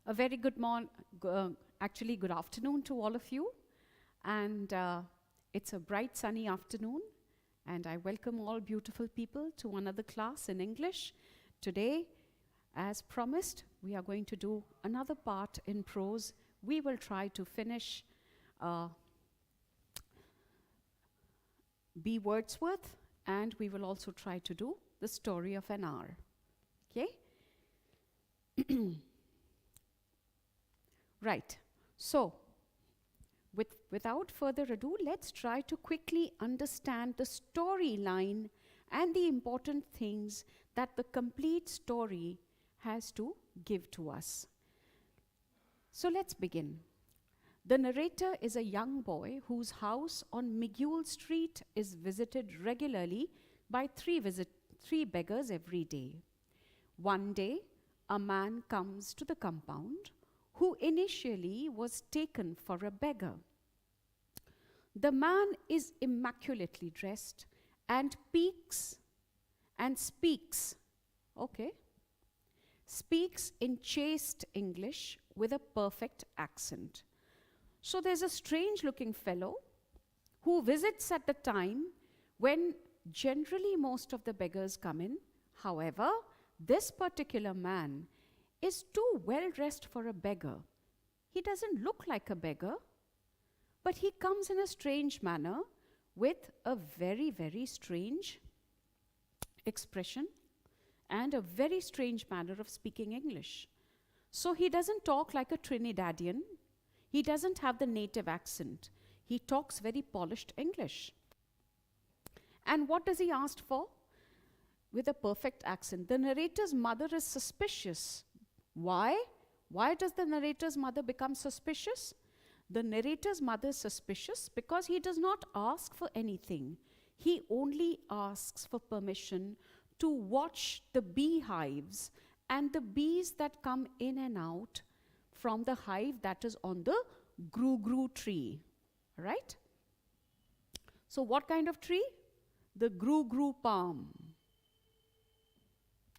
A very good actually good afternoon to all of you. And it's a bright sunny afternoon. And I welcome all beautiful people to another class in English. Today, as promised, we are going to do another part in prose. We will try to finish B. Wordsworth, and we will also try to do the story of an hour. Okay? Right. So, without further ado, let's try to quickly understand the storyline and the important things that the complete story has to give to us. So let's begin. The narrator is a young boy whose house on Miguel Street is visited regularly by three beggars every day. One day, a man comes to the compound who initially was taken for a beggar. The man is immaculately dressed and speaks in chaste English with a perfect accent. So there's a strange-looking fellow who visits at the time when generally most of the beggars come in. However, this particular man is too well-dressed for a beggar. He doesn't look like a beggar, but he comes in a strange manner with a very, very strange expression and a very strange manner of speaking English. So he doesn't talk like a Trinidadian. He doesn't have the native accent. He talks very polished English. And what does he ask for? With a perfect accent. The narrator's mother is suspicious. Why? Why does the narrator's mother become suspicious? The narrator's mother is suspicious because he does not ask for anything. He only asks for permission to watch the beehives and the bees that come in and out from the hive that is on the gru-gru tree, right? So what kind of tree? The gru-gru palm.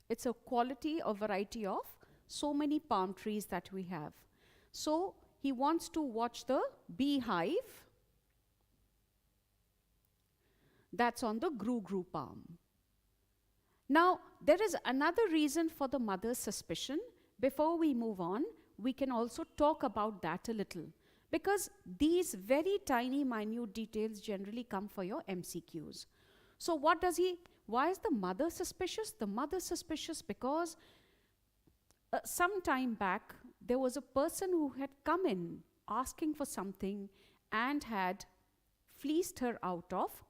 It's a quality or variety of so many palm trees that we have. So he wants to watch the beehive that's on the gru-gru palm. Now, there is another reason for the mother's suspicion. Before we move on, we can also talk about that a little, because these very tiny, minute details generally come for your MCQs. So why is the mother suspicious? The mother suspicious because some time back, there was a person who had come in asking for something and had fleeced her out of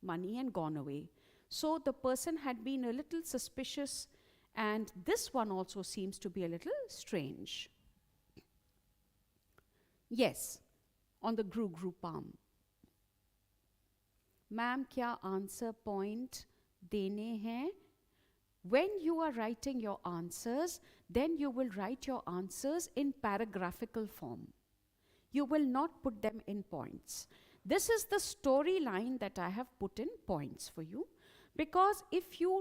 money and gone away. So the person had been a little suspicious, and this one also seems to be a little strange. Yes, on the gru-gru palm. Ma'am, kya answer point dene hain? When you are writing your answers, then you will write your answers in paragraphical form. You will not put them in points. This is the storyline that I have put in points for you, because if you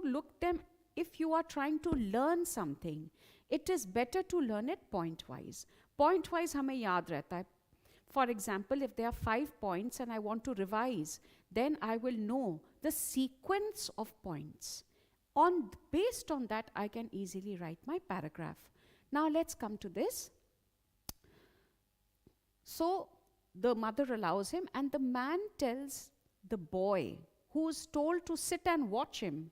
are trying to learn something, it is better to learn it point-wise. Point-wise hame yaad rehta hai. For example, if there are 5 points and I want to revise, then I will know the sequence of points. Based on that, I can easily write my paragraph. Now let's come to this. So the mother allows him, and the man tells the boy, who's told to sit and watch him,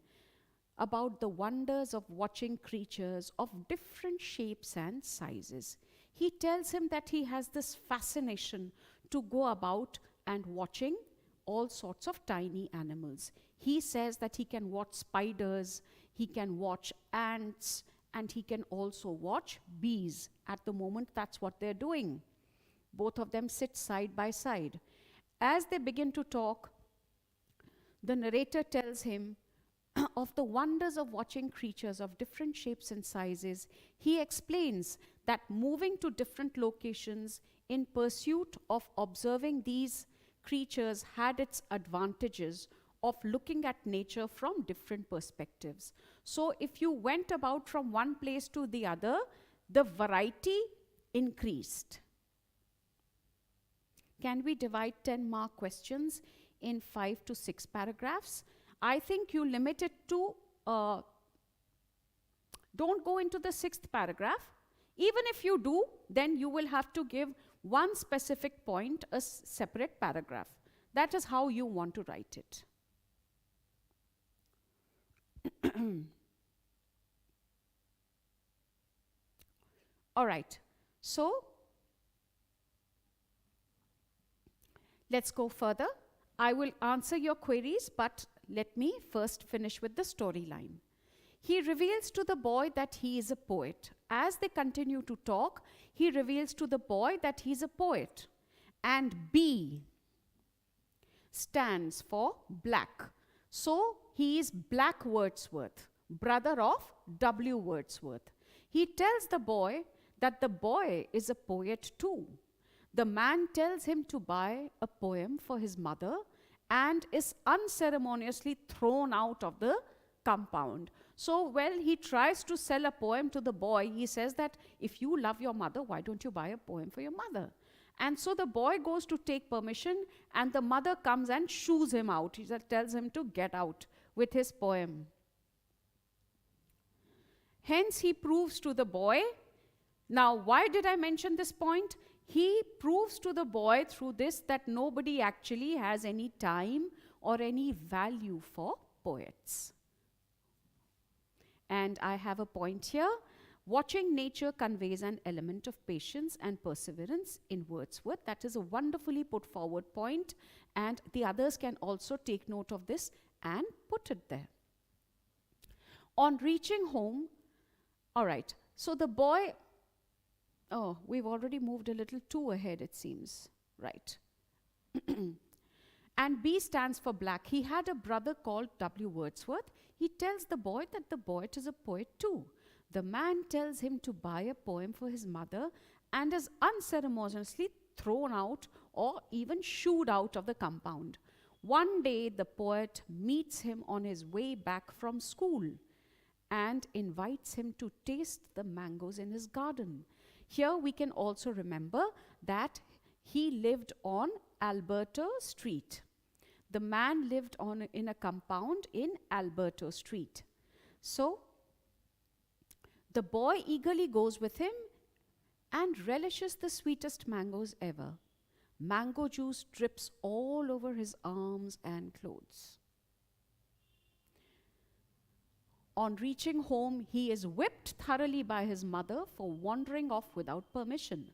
about the wonders of watching creatures of different shapes and sizes. He tells him that he has this fascination to go about and watching all sorts of tiny animals. He says that he can watch spiders, he can watch ants, and he can also watch bees. At the moment, that's what they're doing. Both of them sit side by side. As they begin to talk, the narrator tells him of the wonders of watching creatures of different shapes and sizes. He explains that moving to different locations in pursuit of observing these creatures had its advantages of looking at nature from different perspectives. So if you went about from one place to the other, the variety increased. Can we divide 10-mark questions in 5 to 6 paragraphs? I think you limit it to, don't go into the 6th paragraph. Even if you do, then you will have to give one specific point a separate paragraph. That is how you want to write it. All right, so let's go further. I will answer your queries, but let me first finish with the storyline. He reveals to the boy that he is a poet. As they continue to talk, he reveals to the boy that he is a poet. And B stands for black. So he is Black Wordsworth, brother of W. Wordsworth. He tells the boy that the boy is a poet too. The man tells him to buy a poem for his mother and is unceremoniously thrown out of the compound. So, well, he tries to sell a poem to the boy. He says that if you love your mother, why don't you buy a poem for your mother? And so the boy goes to take permission, and the mother comes and shoos him out. She tells him to get out with his poem. Hence, he proves to the boy. Now, why did I mention this point? He proves to the boy through this that nobody actually has any time or any value for poets. And I have a point here. Watching nature conveys an element of patience and perseverance in Wordsworth. That is a wonderfully put forward point, and the others can also take note of this and put it there. On reaching home, all right, so the boy, oh, we've already moved a little too ahead, it seems, right. And B stands for black. He had a brother called W. Wordsworth. He tells the boy that the poet is a poet too. The man tells him to buy a poem for his mother and is unceremoniously thrown out or even shooed out of the compound. One day, the poet meets him on his way back from school and invites him to taste the mangoes in his garden. Here we can also remember that he lived on Alberta Street. The man lived in a compound in Alberta Street. So, the boy eagerly goes with him and relishes the sweetest mangoes ever. Mango juice drips all over his arms and clothes. On reaching home, he is whipped thoroughly by his mother for wandering off without permission.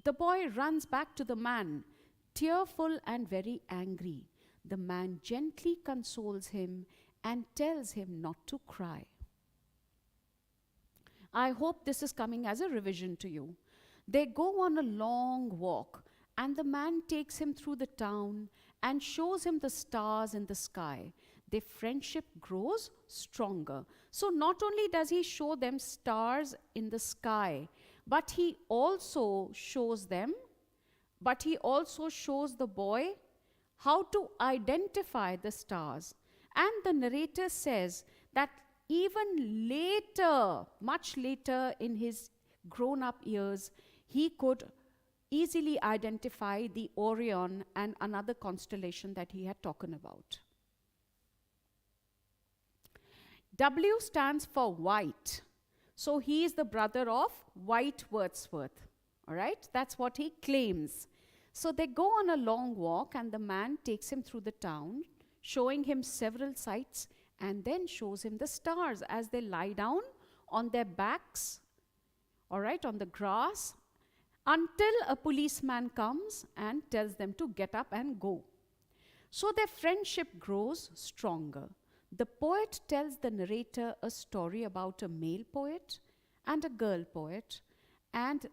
The boy runs back to the man, tearful and very angry. The man gently consoles him and tells him not to cry. I hope this is coming as a revision to you. They go on a long walk, and the man takes him through the town and shows him the stars in the sky. Their friendship grows stronger. So not only does he show them stars in the sky, but he also shows the boy how to identify the stars. And the narrator says that even later, much later in his grown-up years, he could easily identify the Orion and another constellation that he had talked about. W stands for white. So he is the brother of White Wordsworth. All right, that's what he claims. So they go on a long walk, and the man takes him through the town, showing him several sights, and then shows him the stars as they lie down on their backs, all right, on the grass, until a policeman comes and tells them to get up and go. So their friendship grows stronger. The poet tells the narrator a story about a male poet and a girl poet, and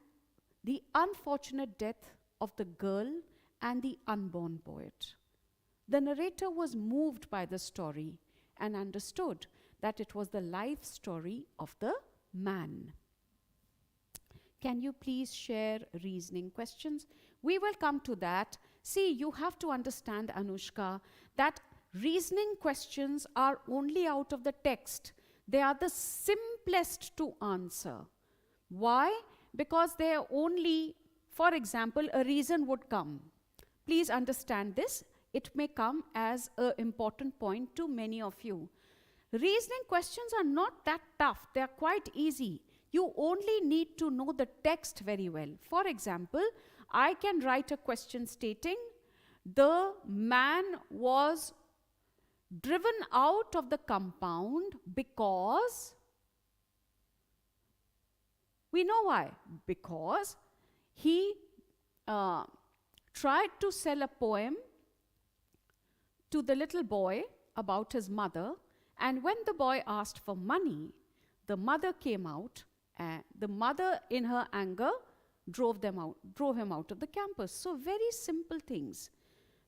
the unfortunate death of the girl and the unborn poet. The narrator was moved by the story and understood that it was the life story of the man. Can you please share reasoning questions? We will come to that. See, you have to understand, Anushka, that reasoning questions are only out of the text. They are the simplest to answer. Why? because they are only, for example, a reason would come. Please understand this. It may come as an important point to many of you. Reasoning questions are not that tough. They are quite easy. You only need to know the text very well. For example, I can write a question stating, the man was driven out of the compound because, we know why. Because he tried to sell a poem to the little boy about his mother, and when the boy asked for money, the mother came out, and the mother in her anger drove him out of the campus. So very simple things.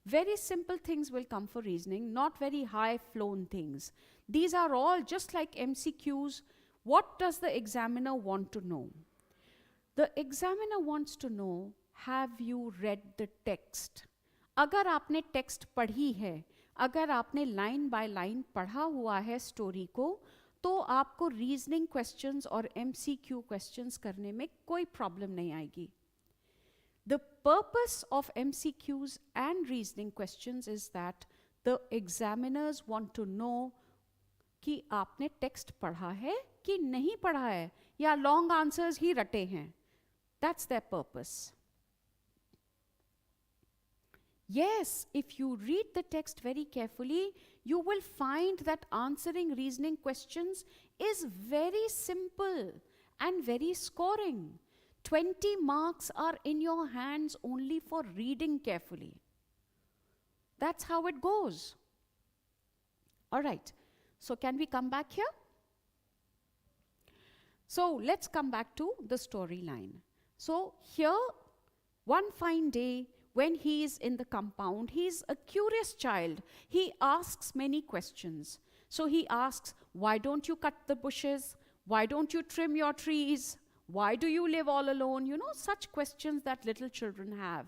Very simple things will come for reasoning, not very high-flown things. These are all just like MCQs. What does the examiner want to know? The examiner wants to know, have you read the text? अगर आपने text पढ़ी है, अगर आपने line by line पढ़ा हुआ है story को, तो आपको रीजनिंग क्वेश्चंस और MCQ क्वेश्चंस करने में कोई प्रॉब्लम नहीं आएगी. The purpose of MCQs and reasoning questions is that the examiners want to know कि आपने टेक्स्ट पढ़ा है कि नहीं पढ़ा है, या लॉन्ग आंसर्स ही रटे हैं. That's their purpose. Yes, if you read the text very carefully, you will find that answering reasoning questions is very simple and very scoring. 20 marks are in your hands only for reading carefully. That's how it goes. All right, so can we come back here? So let's come back to the storyline. So here, one fine day, when he is in the compound, he is a curious child. He asks many questions. So he asks, why don't you cut the bushes? Why don't you trim your trees? Why do you live all alone? You know, such questions that little children have.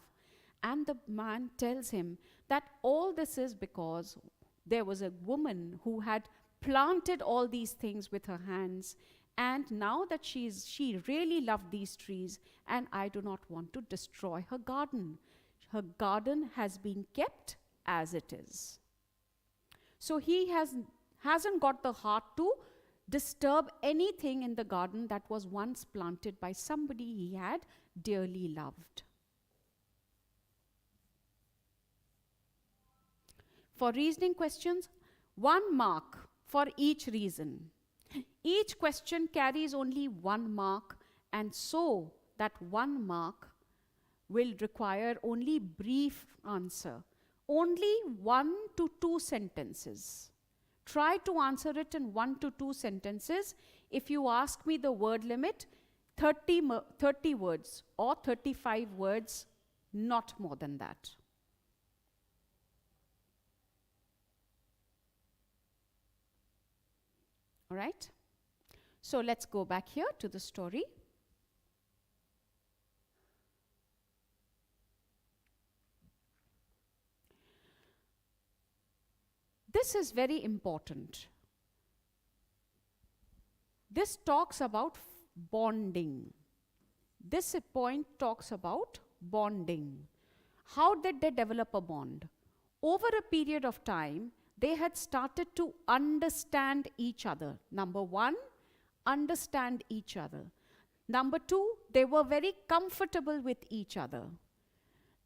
And the man tells him that all this is because there was a woman who had planted all these things with her hands, and now that she really loved these trees, and I do not want to destroy her garden. Her garden has been kept as it is. So he hasn't got the heart to disturb anything in the garden that was once planted by somebody he had dearly loved. For reasoning questions, 1 mark for each reason. Each question carries only 1 mark, and so that 1 mark will require only brief answer. Only 1 to 2 sentences. Try to answer it in 1 to 2 sentences. If you ask me the word limit, 30 words or 35 words, not more than that. All right? So let's go back here to the story. This is very important. This talks about bonding. This point talks about bonding. How did they develop a bond? Over a period of time, they had started to understand each other. Number 1, understand each other. Number 2, they were very comfortable with each other.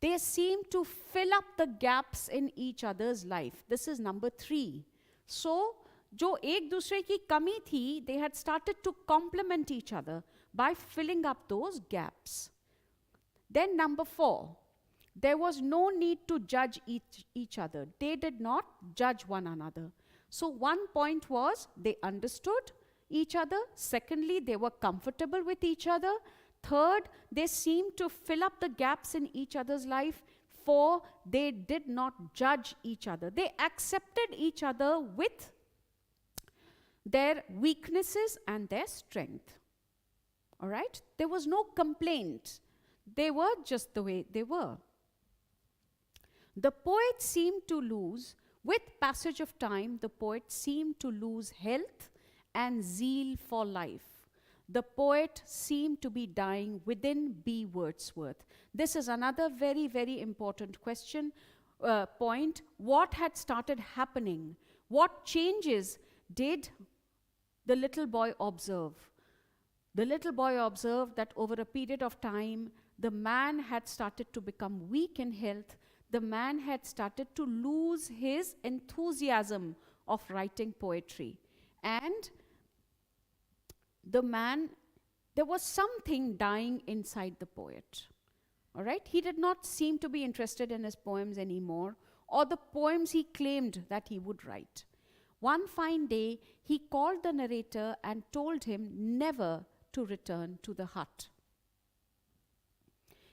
They seemed to fill up the gaps in each other's life. This is number 3. So, जो एक दूसरे की कमी थी, they had started to complement each other by filling up those gaps. Then number 4, there was no need to judge each other. They did not judge one another. So one point was they understood each other. Secondly, they were comfortable with each other. Third, they seemed to fill up the gaps in each other's life. 4, they did not judge each other. They accepted each other with their weaknesses and their strength. All right? There was no complaint. They were just the way they were. The poet seemed to lose, with passage of time, the poet seemed to lose health and zeal for life. The poet seemed to be dying within B. Wordsworth. This is another very, very important point. What had started happening? What changes did the little boy observe? The little boy observed that over a period of time, the man had started to become weak in health. The man had started to lose his enthusiasm of writing poetry. And there was something dying inside the poet. All right? He did not seem to be interested in his poems anymore, or the poems he claimed that he would write. One fine day, he called the narrator and told him never to return to the hut.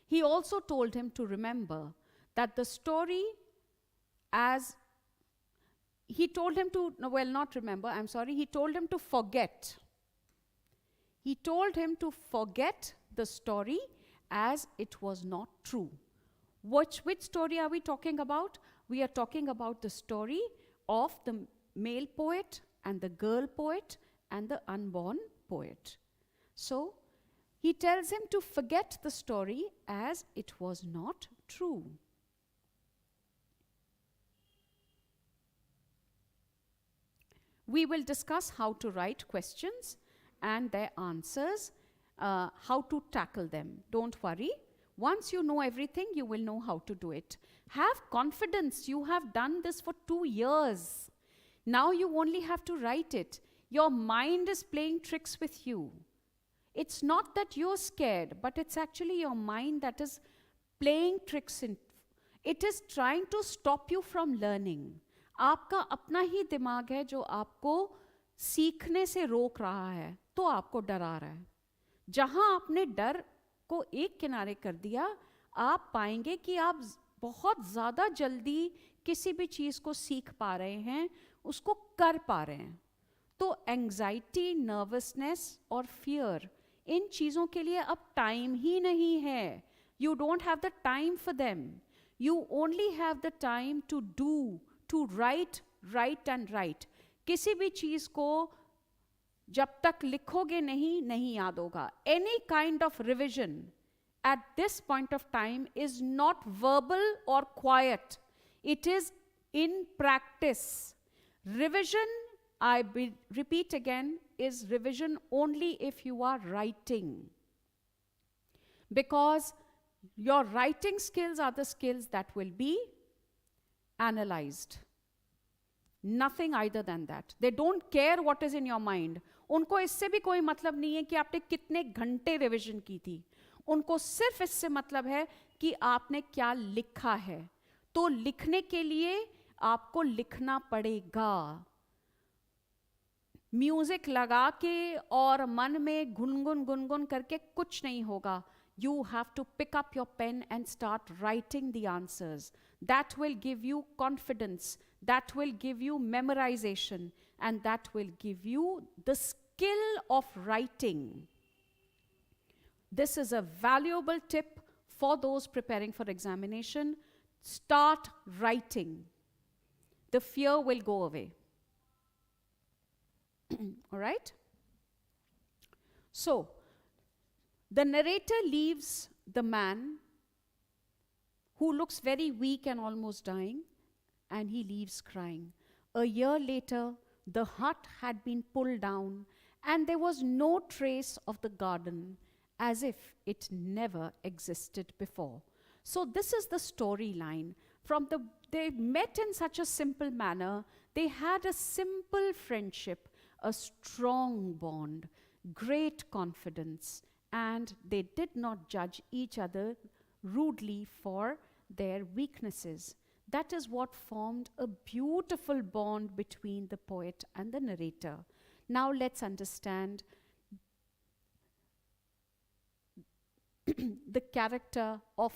He also told him to remember that the story he told him to forget. He told him to forget the story as it was not true. Which story are we talking about? We are talking about the story of the male poet and the girl poet and the unborn poet. So, he tells him to forget the story as it was not true. We will discuss how to write questions and their answers, how to tackle them. Don't worry. Once you know everything, you will know how to do it. Have confidence. You have done this for 2 years. Now you only have to write it. Your mind is playing tricks with you. It's not that you're scared, but it's actually your mind that is playing tricks. It is trying to stop you from learning. आपका अपना ही दिमाग है जो आपको सीखने से रोक रहा है, तो आपको डरा रहा है. जहां आपने डर को एक किनारे कर दिया, आप पाएंगे कि आप बहुत ज़्यादा जल्दी किसी भी चीज़ को सीख पा रहे हैं, उसको कर पा रहे हैं. तो एंग्जाइटी, नर्वसनेस और फियर, इन चीज़ों के लिए अब टाइम ही नहीं है. You don't have the time for them. You only have the time to do, to write and write. किसी भी चीज़ को जब तक लिखोगे नहीं याद होगा. Any kind of revision at this point of time is not verbal or quiet. It is in practice. Revision, I repeat again, is revision only if you are writing. Because your writing skills are the skills that will be analyzed. Nothing either than that. They don't care what is in your mind. उनको इससे भी कोई मतलब नहीं है कि आपने कितने घंटे रिविजन की थी. उनको सिर्फ इससे मतलब है कि आपने क्या लिखा है. तो लिखने के लिए आपको लिखना पड़ेगा. म्यूजिक लगा के और मन में गुनगुन करके कुछ नहीं होगा. You have to pick up your pen and start writing the answers. That will give you confidence. That will give you memorization. And that will give you the skill of writing. This is a valuable tip for those preparing for examination. Start writing. The fear will go away. All right? So, the narrator leaves the man who looks very weak and almost dying, and he leaves crying. A year later, the hut had been pulled down, and there was no trace of the garden, as if it never existed before. So this is the storyline. They met in such a simple manner. They had a simple friendship, a strong bond, great confidence, and they did not judge each other rudely for their weaknesses. That is what formed a beautiful bond between the poet and the narrator. Now let's understand the character of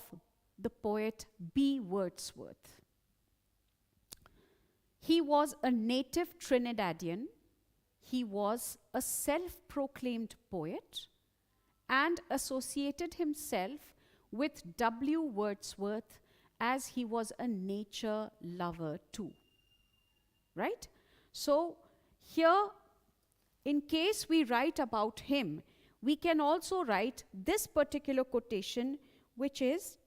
the poet B. Wordsworth. He was a native Trinidadian. He was a self-proclaimed poet and associated himself with W. Wordsworth as he was a nature lover too. Right? So here, in case we write about him, we can also write this particular quotation, which is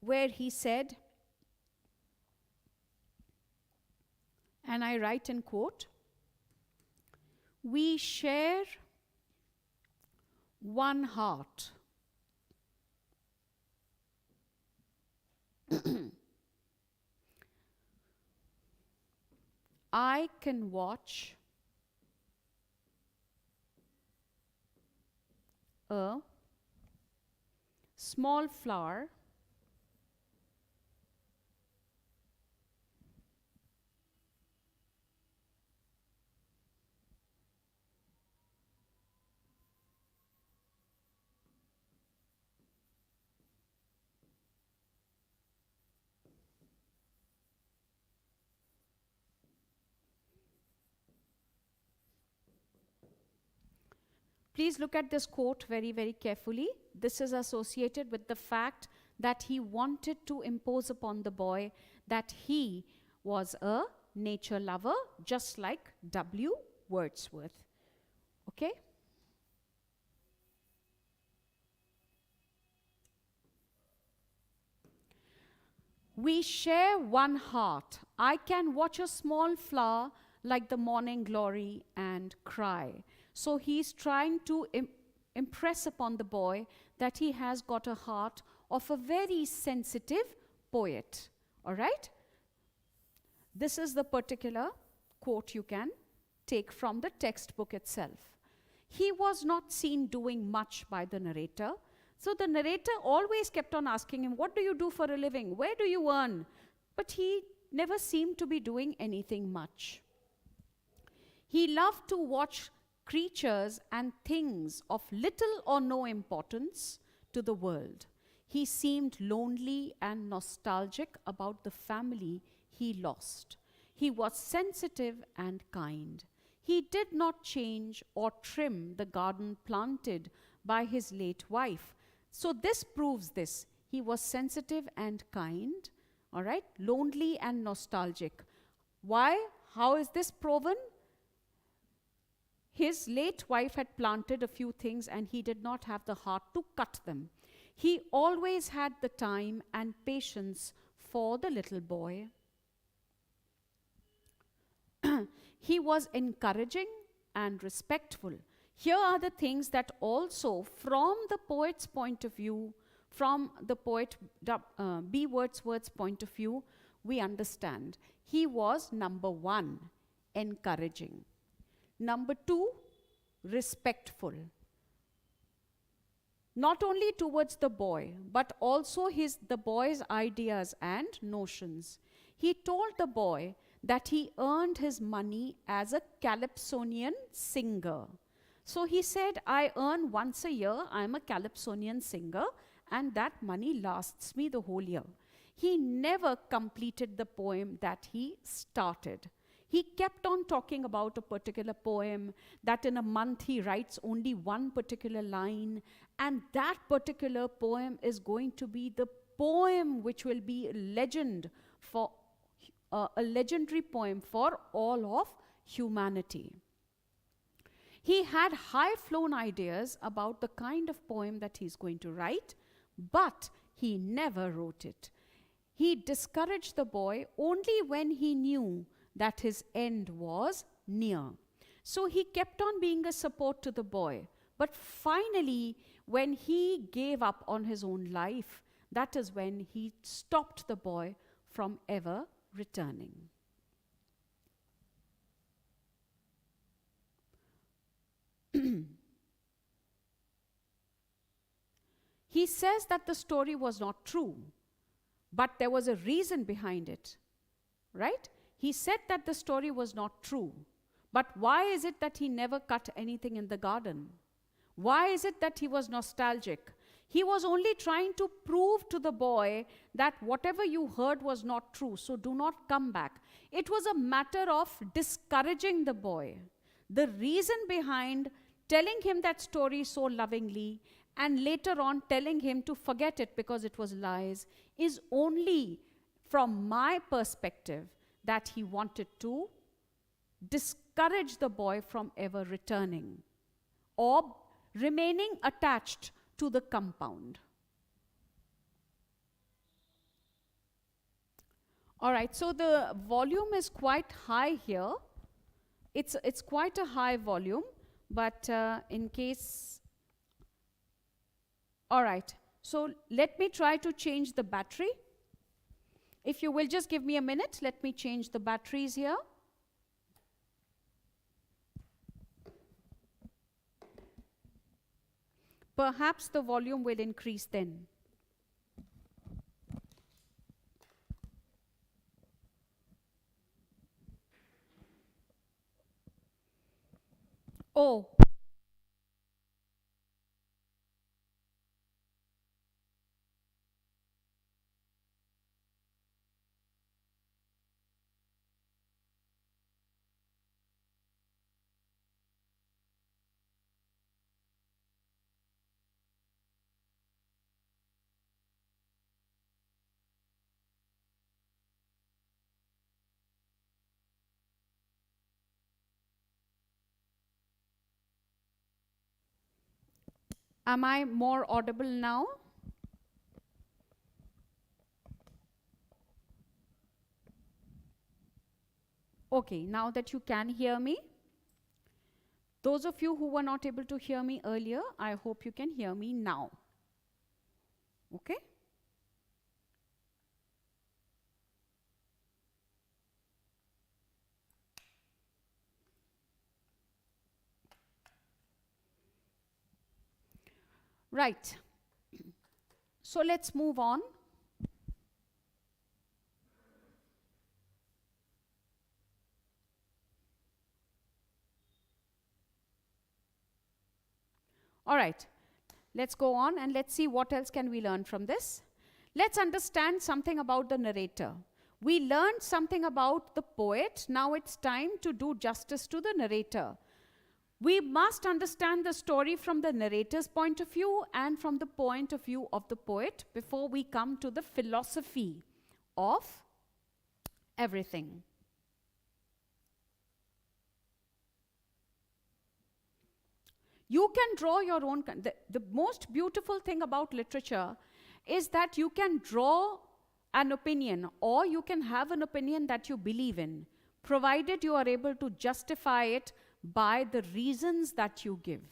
where he said, and I write in quote, "We share one heart." I can watch a small flower Please look at this quote very, very carefully. This is associated with the fact that he wanted to impose upon the boy that he was a nature lover, just like W. Wordsworth. Okay? We share one heart. I can watch a small flower like the morning glory and cry. So he's trying to impress upon the boy that he has got a heart of a very sensitive poet. All right? This is the particular quote you can take from the textbook itself. He was not seen doing much by the narrator. So the narrator always kept on asking him, "What do you do for a living? Where do you earn?" But he never seemed to be doing anything much. He loved to watch creatures and things of little or no importance to the world. He seemed lonely and nostalgic about the family he lost. He was sensitive and kind. He did not change or trim the garden planted by his late wife. So this proves this. He was sensitive and kind, all right, lonely and nostalgic. Why? How is this proven? His late wife had planted a few things and he did not have the heart to cut them. He always had the time and patience for the little boy. He was encouraging and respectful. Here are the things that also, from the poet's point of view, from the poet B. Wordsworth's point of view, we understand. He was, number one, encouraging. Number two, respectful. Not only towards the boy, but also the boy's ideas and notions. He told the boy that he earned his money as a Calypsonian singer. So he said, "I earn once a year, I'm a Calypsonian singer, and that money lasts me the whole year." He never completed the poem that he started. He kept on talking about a particular poem, that in a month he writes only one particular line, and that particular poem is going to be the poem which will be a legendary poem for all of humanity. He had high-flown ideas about the kind of poem that he's going to write, but he never wrote it. He discouraged the boy only when he knew that his end was near. So he kept on being a support to the boy. But finally, when he gave up on his own life, that is when he stopped the boy from ever returning. He says that the story was not true, but there was a reason behind it, right? He said that the story was not true, but why is it that he never cut anything in the garden? Why is it that he was nostalgic? He was only trying to prove to the boy that whatever you heard was not true, so do not come back. It was a matter of discouraging the boy. The reason behind telling him that story so lovingly and later on telling him to forget it because it was lies is only from my perspective that he wanted to discourage the boy from ever returning or remaining attached to the compound. All right, so the volume is quite high here. It's quite a high volume, but in case... All right, so let me try to change the battery. If you will just give me a minute, let me change the batteries here. Perhaps the volume will increase then. Oh. Am I more audible now? Okay, now that you can hear me. Those of you who were not able to hear me earlier, I hope you can hear me now. Okay? Right. So let's move on. All right, let's go on and let's see what else can we learn from this. Let's understand something about the narrator. We learned something about the poet. Now it's time to do justice to the narrator. We must understand the story from the narrator's point of view and from the point of view of the poet before we come to the philosophy of everything. You can draw your own... The most beautiful thing about literature is that you can draw an opinion, or you can have an opinion that you believe in, provided you are able to justify it by the reasons that you give.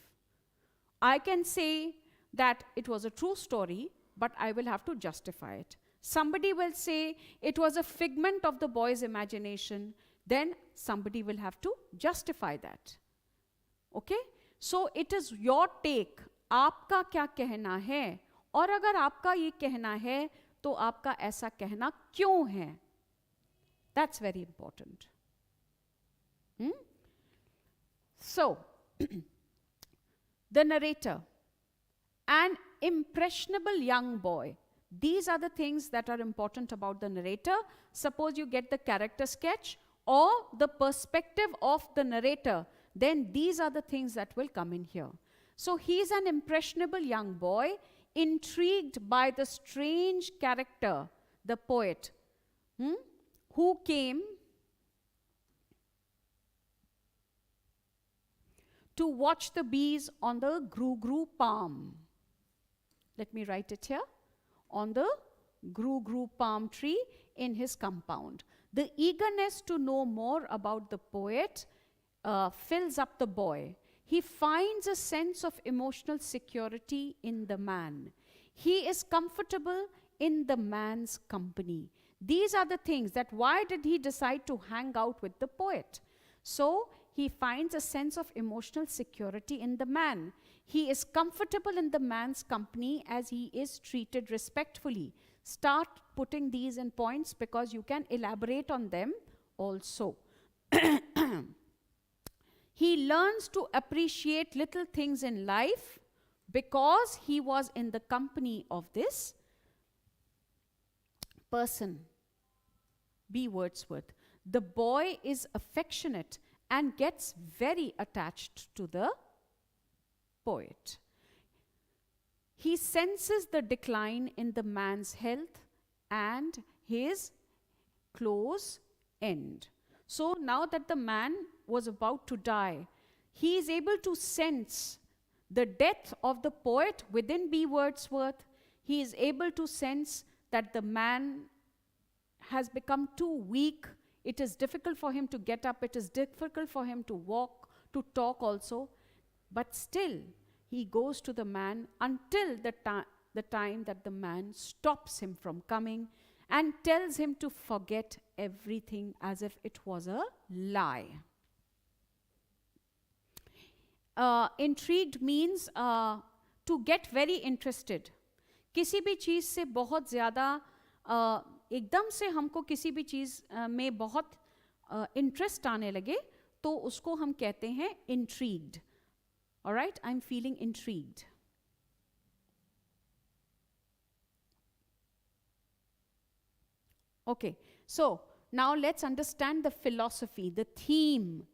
I can say that it was a true story, but I will have to justify it. Somebody will say it was a figment of the boy's imagination, then somebody will have to justify that. Okay? So it is your take. आपका क्या कहना है? और अगर आपका ये कहना है, तो आपका ऐसा कहना क्यों है? That's very important. So, the narrator, an impressionable young boy. These are the things that are important about the narrator. Suppose you get the character sketch or the perspective of the narrator, then these are the things that will come in here. So he's an impressionable young boy, intrigued by the strange character, the poet, who came to watch the bees on the gru-gru palm. Let me write it here. On the gru-gru palm tree in his compound. The eagerness to know more about the poet fills up the boy. He finds a sense of emotional security in the man. He is comfortable in the man's company. These are the things that why did he decide to hang out with the poet? So he finds a sense of emotional security in the man. He is comfortable in the man's company as he is treated respectfully. Start putting these in points because you can elaborate on them also. He learns to appreciate little things in life because he was in the company of this person. B. Wordsworth. The boy is affectionate and gets very attached to the poet. He senses the decline in the man's health and his close end. So now that the man was about to die, he is able to sense the death of the poet within B. Wordsworth, he is able to sense that the man has become too weak. It is difficult for him to get up. It is difficult for him to walk, to talk also. But still, he goes to the man until the time that the man stops him from coming and tells him to forget everything as if it was a lie. Intrigued means to get very interested. किसी भी चीज़ से बहुत ज़्यादा एकदम से हमको किसी भी चीज़ में बहुत इंटरेस्ट आने लगे तो उसको हम कहते हैं intrigued. Alright, I'm feeling intrigued. Okay, so now let's understand the philosophy, the theme,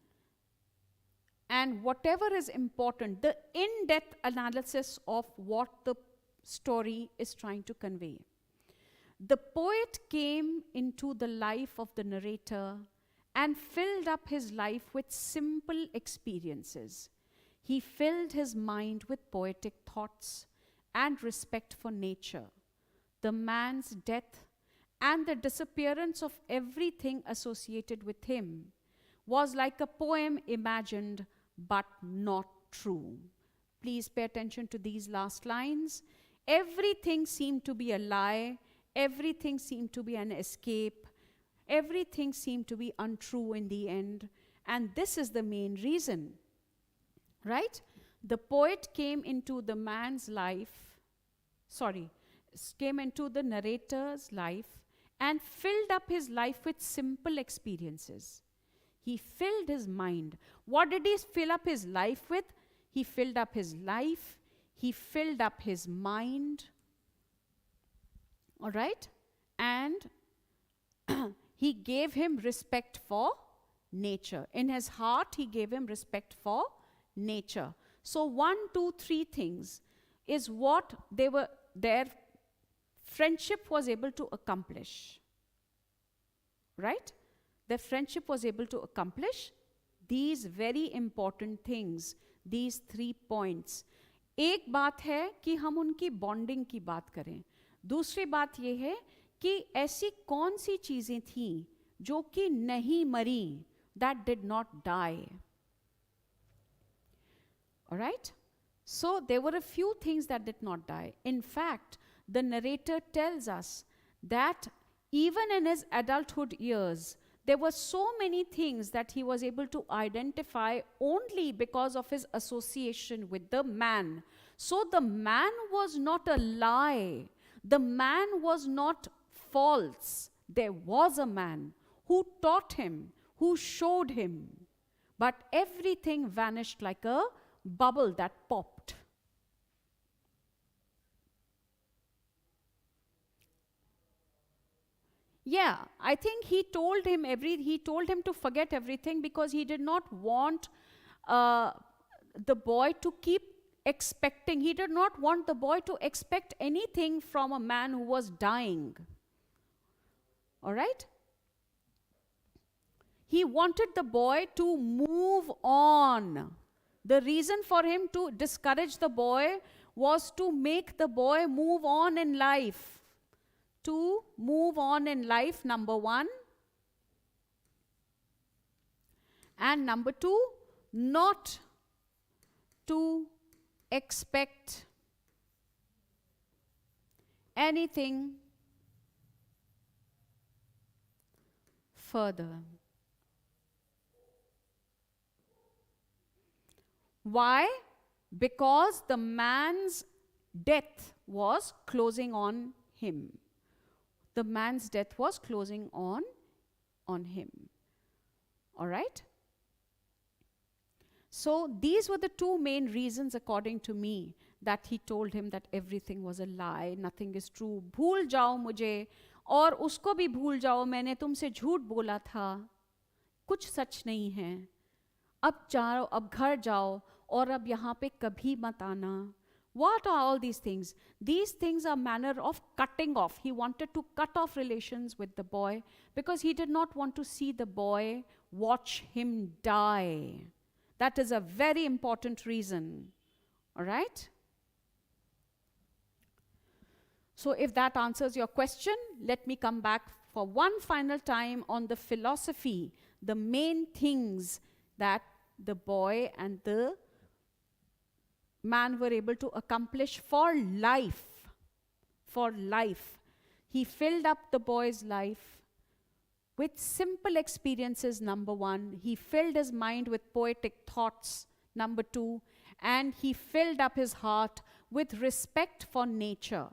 and whatever is important, the in-depth analysis of what the story is trying to convey. The poet came into the life of the narrator and filled up his life with simple experiences. He filled his mind with poetic thoughts and respect for nature. The man's death and the disappearance of everything associated with him was like a poem imagined but not true. Please pay attention to these last lines. Everything seemed to be a lie. Everything seemed to be an escape. Everything seemed to be untrue in the end. And this is the main reason, right? The poet came into the man's life, came into the narrator's life and filled up his life with simple experiences. He filled his mind. What did he fill up his life with? He filled up his life. He filled up his mind. All right? And he gave him respect for nature. In his heart, he gave him respect for nature. So 1, 2, 3 things is what their friendship was able to accomplish. Right? Their friendship was able to accomplish these very important things, these 3 points. एक बात है कि हम उनकी bonding की बात करें. दूसरी बात ये है कि ऐसी कौन सी चीजें थीं जो कि नहीं मरी, that did not die. All right? So there were a few things that did not die. In fact, the narrator tells us that even in his adulthood years, there were so many things that he was able to identify only because of his association with the man. So the man was not a lie. The man was not false. There was a man who taught him, who showed him. But everything vanished like a bubble that popped. Yeah, I think he told him to forget everything because he did not want the boy to keep expecting. He did not want the boy to expect anything from a man who was dying. All right? He wanted the boy to move on. The reason for him to discourage the boy was to make the boy move on in life. To move on in life, number 1. And number 2, not to expect anything further. Why? Because the man's death was closing on him. The man's death was closing on him. All right? So these were the 2 main reasons, according to me, that he told him that everything was a lie, nothing is true. भूल जाओ मुझे और उसको भी भूल जाओ, मैंने तुमसे झूठ बोला था, कुछ सच नहीं है. अब जाओ, अब घर जाओ और अब यहाँ पे कभी मत आना. What are all these things? These things are manner of cutting off. He wanted to cut off relations with the boy because he did not want to see the boy watch him die. That is a very important reason. All right? So if that answers your question, let me come back for one final time on the philosophy, the main things that the boy and the man were able to accomplish for life. For life. He filled up the boy's life with simple experiences, number one. He filled his mind with poetic thoughts, number two. And he filled up his heart with respect for nature.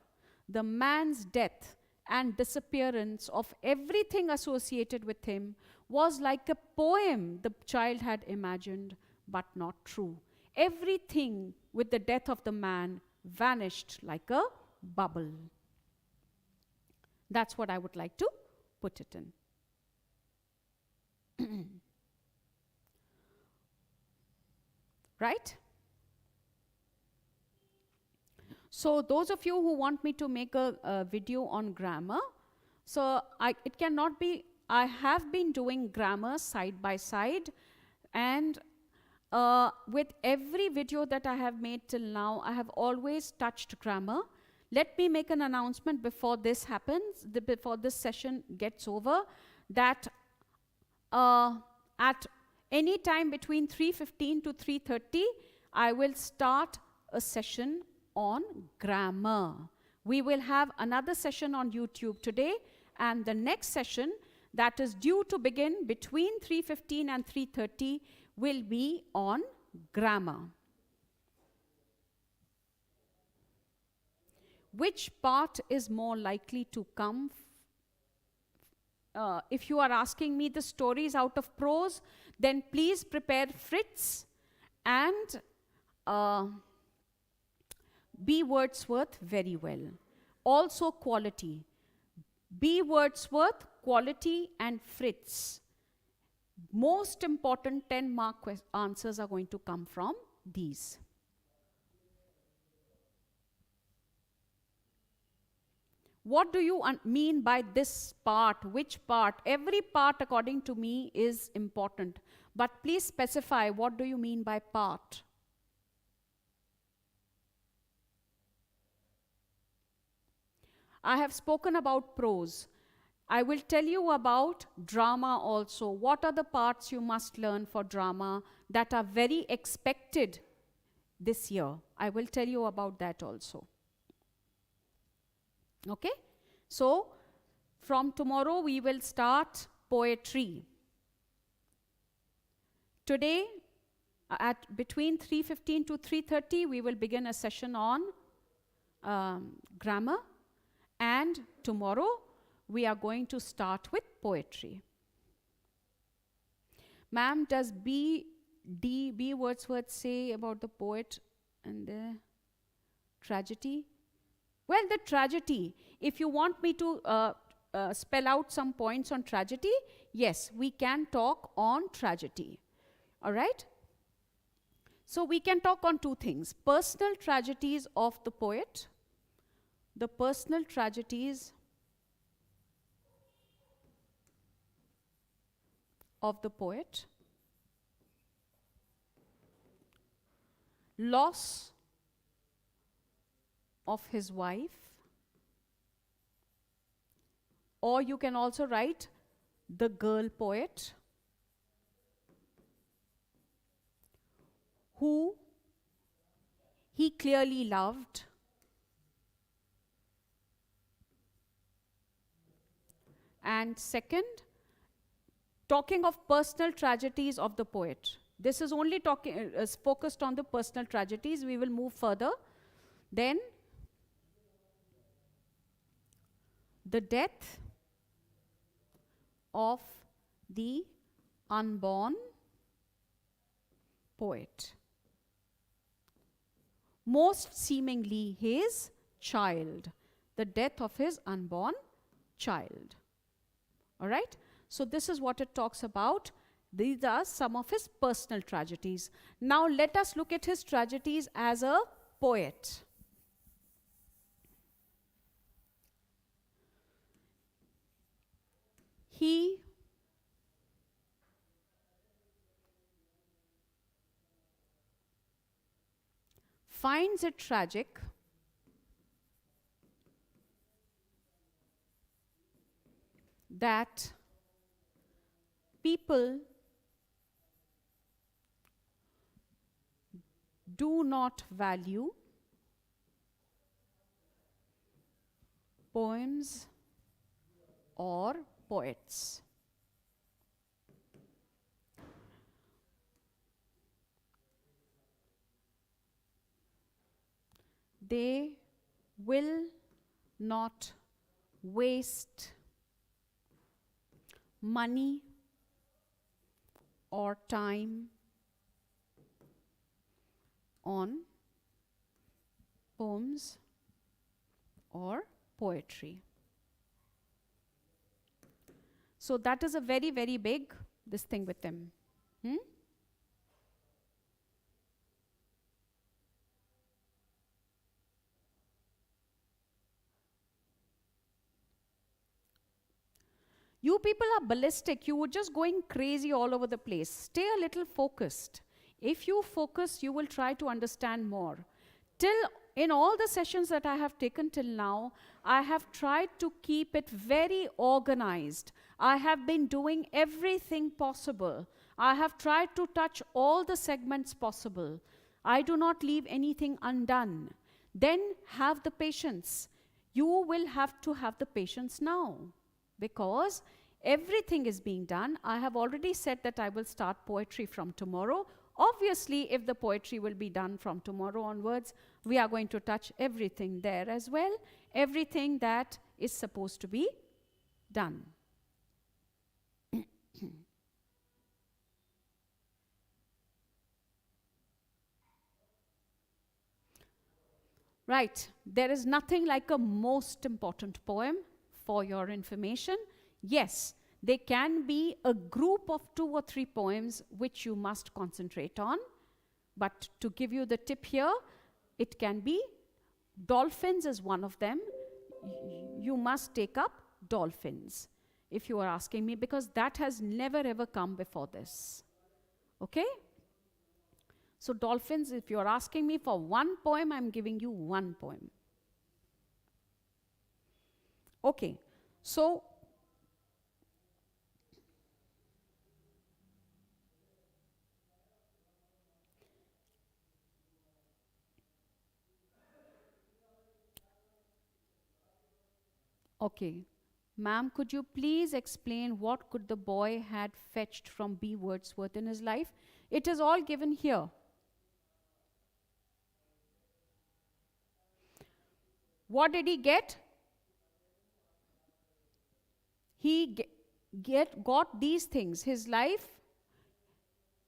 The man's death and disappearance of everything associated with him was like a poem the child had imagined, but not true. Everything with the death of the man vanished like a bubble. That's what I would like to put it in. Right? So those of you who want me to make a video on grammar, so it cannot be, I have been doing grammar side by side, and with every video that I have made till now, I have always touched grammar. Let me make an announcement before this happens, before this session gets over, that at any time between 3:15 to 3:30, I will start a session on grammar. We will have another session on YouTube today, and the next session that is due to begin between 3:15 and 3:30 will be on grammar. Which part is more likely to come? If you are asking me the stories out of prose, then please prepare Fritz and B. Wordsworth very well. Also quality. B. Wordsworth, quality, and Fritz. Most important 10-mark answers are going to come from these. What do you mean by this part? Which part? Every part, according to me, is important. But please specify, what do you mean by part? I have spoken about prose. I will tell you about drama also. What are the parts you must learn for drama that are very expected this year? I will tell you about that also. Okay? So, from tomorrow we will start poetry. Today, at between 3:15 to 3:30, we will begin a session on grammar. And tomorrow, we are going to start with poetry. Ma'am, does B. Wordsworth say about the poet and the tragedy? Well, the tragedy, if you want me to spell out some points on tragedy, yes, we can talk on tragedy. All right? So we can talk on two things. Personal tragedies of the poet, the personal tragedies of the poet, loss of his wife, or you can also write the girl poet who he clearly loved, and second, talking of personal tragedies of the poet. This is only focused on the personal tragedies. We will move further. Then, the death of the unborn poet. Most seemingly his child. The death of his unborn child. All right? So this is what it talks about. These are some of his personal tragedies. Now let us look at his tragedies as a poet. He finds it tragic that people do not value poems or poets. They will not waste money or time on poems or poetry. So that is a very, very big this thing with them. You people are ballistic. You were just going crazy all over the place. Stay a little focused. If you focus, you will try to understand more. In all the sessions that I have taken till now, I have tried to keep it very organized. I have been doing everything possible. I have tried to touch all the segments possible. I do not leave anything undone. Then have the patience. You will have to have the patience now, because everything is being done. I have already said that I will start poetry from tomorrow. Obviously, if the poetry will be done from tomorrow onwards, we are going to touch everything there as well, everything that is supposed to be done. Right, there is nothing like a most important poem for your information. Yes, there can be a group of 2 or 3 poems which you must concentrate on. But to give you the tip here, it can be dolphins is one of them. You must take up dolphins, if you are asking me, because that has never ever come before this. Okay? So dolphins, if you are asking me for one poem, I'm giving you one poem. Okay, so okay, ma'am, could you please explain what could the boy had fetched from B. Wordsworth in his life? It is all given here. What did he get? He got these things. His life,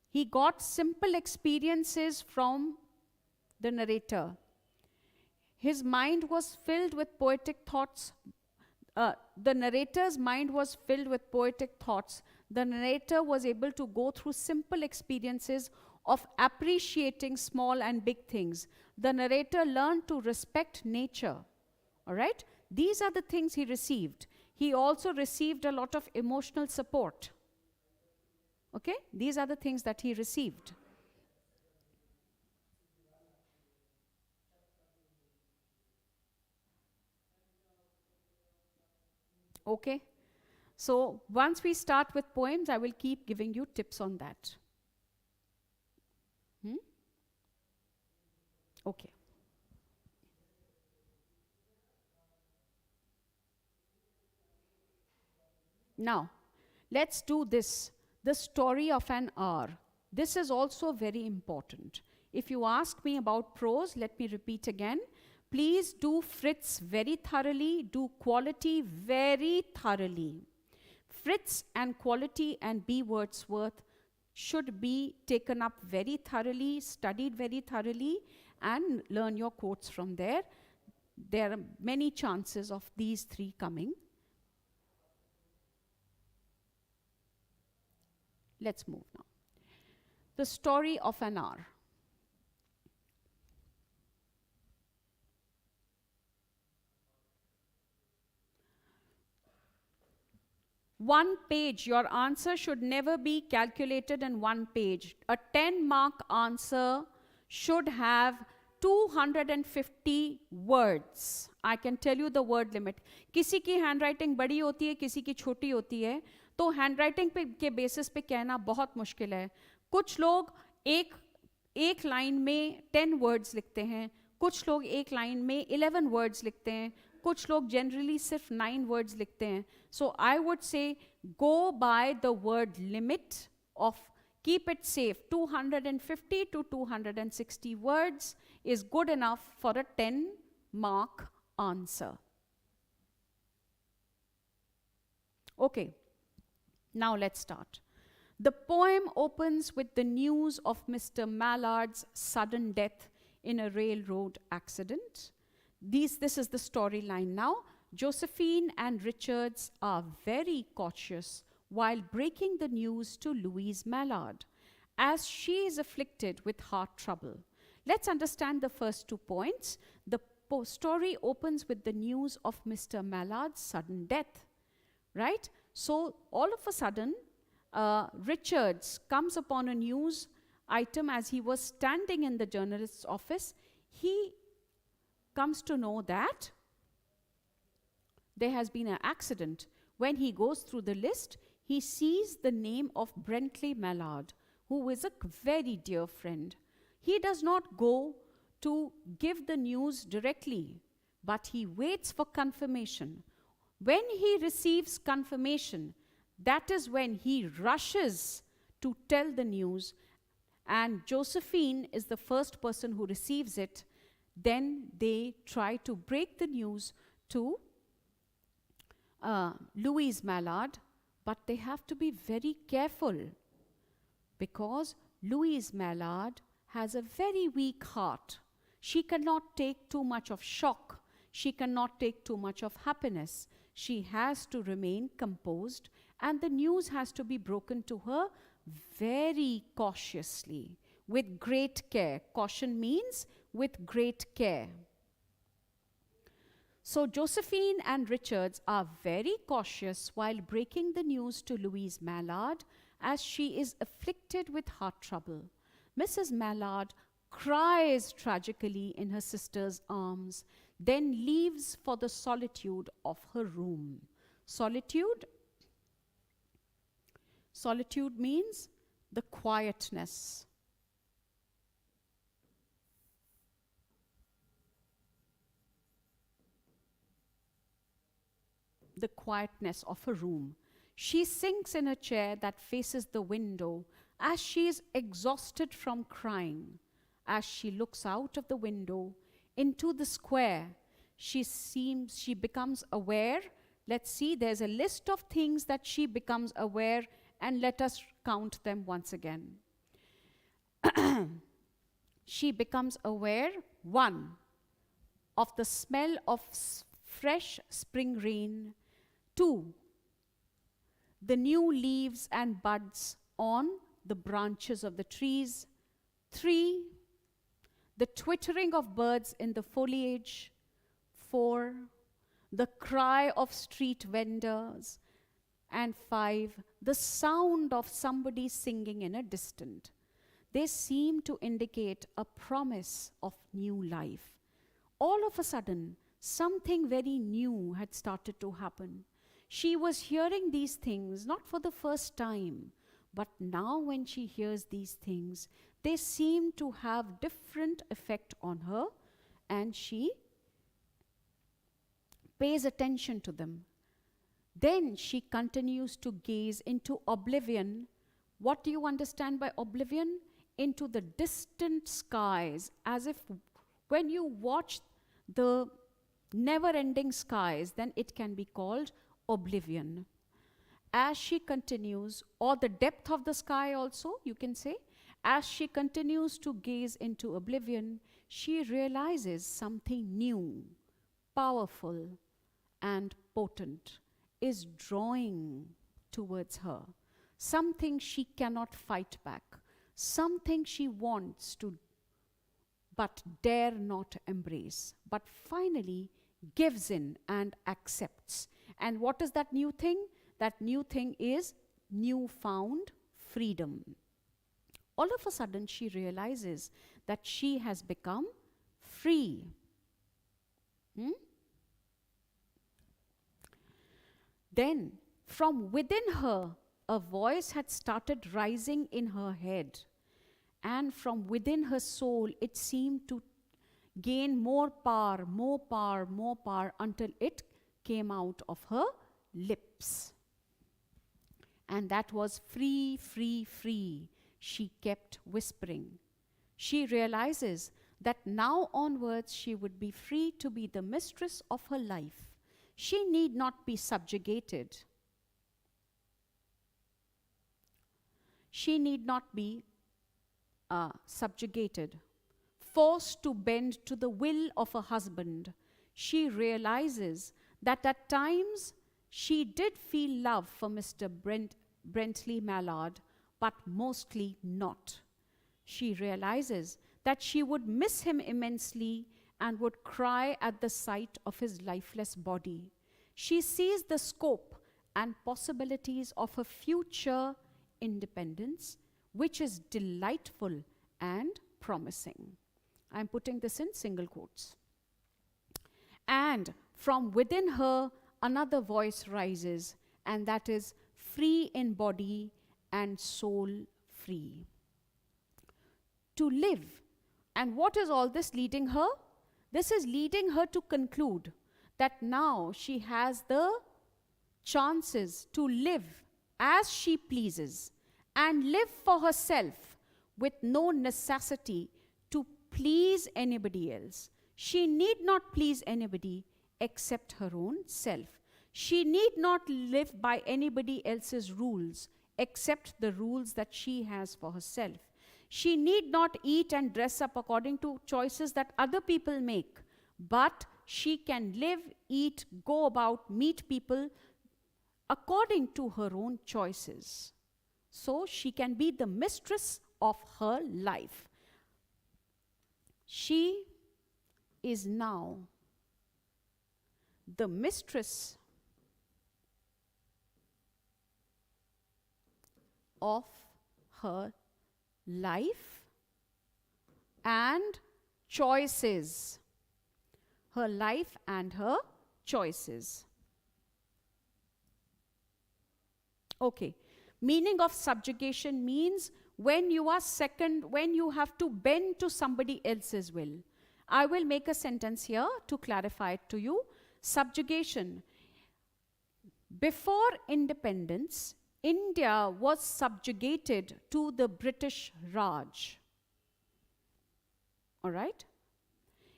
he got simple experiences from the narrator. His mind was filled with poetic thoughts. The narrator's mind was filled with poetic thoughts. The narrator was able to go through simple experiences of appreciating small and big things. The narrator learned to respect nature. All right? These are the things he received. He also received a lot of emotional support. Okay? These are the things that he received. Okay? So once we start with poems, I will keep giving you tips on that. Okay. Now, let's do this. The story of an hour. This is also very important. If you ask me about prose, let me repeat again. Please do Fritz very thoroughly, do quality very thoroughly. Fritz and quality and B. Wordsworth should be taken up very thoroughly, studied very thoroughly, and learn your quotes from there. There are many chances of these 3 coming. Let's move now. The story of an hour. One page, your answer should never be calculated in 1 page. A 10-mark answer should have 250 words. I can tell you the word limit. किसी की handwriting बड़ी होती है, किसी की छोटी होती है, तो handwriting पे के basis पे कहना बहुत मुश्किल है. कुछ लोग एक लाइन में 10 words लिखते हैं, कुछ लोग एक लाइन में 11 words लिखते हैं, कुछ लोग generally सिर्फ 9 words लिखते हैं. So I would say go by the word limit of, keep it safe. 250 to 260 words is good enough for a 10-mark answer. Okay, now let's start. The poem opens with the news of Mr. Mallard's sudden death in a railroad accident. This is the storyline now. Josephine and Richards are very cautious while breaking the news to Louise Mallard, as she is afflicted with heart trouble. Let's understand the first 2 points. The story opens with the news of Mr. Mallard's sudden death, right? So all of a sudden, Richards comes upon a news item as he was standing in the journalist's office. He comes to know that there has been an accident. When he goes through the list, he sees the name of Brentley Mallard, who is a very dear friend. He does not go to give the news directly, but he waits for confirmation. When he receives confirmation, that is when he rushes to tell the news, and Josephine is the first person who receives it. Then they try to break the news to Louise Mallard, but they have to be very careful because Louise Mallard has a very weak heart. She cannot take too much of shock. She cannot take too much of happiness. She has to remain composed, and the news has to be broken to her very cautiously, with great care. Caution means with great care. So Josephine and Richards are very cautious while breaking the news to Louise Mallard, as she is afflicted with heart trouble. Mrs. Mallard cries tragically in her sister's arms, then leaves for the solitude of her room. Solitude means the quietness. The quietness of a room. She sinks in a chair that faces the window as she is exhausted from crying. As she looks out of the window into the square, she becomes aware. Let's see, there's a list of things that she becomes aware, and let us count them once again. She becomes aware, 1, of the smell of fresh spring rain. 2, the new leaves and buds on the branches of the trees. 3, the twittering of birds in the foliage. 4, the cry of street vendors. And 5, the sound of somebody singing in a distance. They seem to indicate a promise of new life. All of a sudden, something very new had started to happen. She was hearing these things not for the first time, but now when she hears these things, they seem to have different effect on her, and she pays attention to them. Then she continues to gaze into oblivion. What do you understand by oblivion? Into the distant skies, as if when you watch the never-ending skies, then it can be called oblivion. As she continues, or the depth of the sky also, you can say, as she continues to gaze into oblivion, she realizes something new, powerful, and potent is drawing towards her. Something she cannot fight back. Something she wants to, but dare not embrace. But finally gives in and accepts. And what is that new thing? That new thing is newfound freedom. All of a sudden she realizes that she has become free. Then, from within her, a voice had started rising in her head. And from within her soul, it seemed to gain more power, more power, more power, until it came out of her lips. And that was free, free, free, she kept whispering. She realizes that now onwards she would be free to be the mistress of her life. She need not be subjugated. She need not be subjugated, forced to bend to the will of a husband. She realizes that at times she did feel love for Mr. Brentley Mallard, but mostly not. She realizes that she would miss him immensely and would cry at the sight of his lifeless body. She sees the scope and possibilities of her future independence, which is delightful and promising. I'm putting this in single quotes. And from within her, another voice rises, and that is free in body and soul free. To live. And what is all this leading her? This is leading her to conclude that now she has the chances to live as she pleases and live for herself with no necessity to please anybody else. She need not please anybody except her own self. She need not live by anybody else's rules except the rules that she has for herself. She need not eat and dress up according to choices that other people make, but she can live, eat, go about, meet people according to her own choices. So she can be the mistress of her life. She is now the mistress of her life and choices. Her life and her choices. Okay. Meaning of subjugation means when you are second, when you have to bend to somebody else's will. I will make a sentence here to clarify it to you. Subjugation. Before independence, India was subjugated to the British Raj. All right?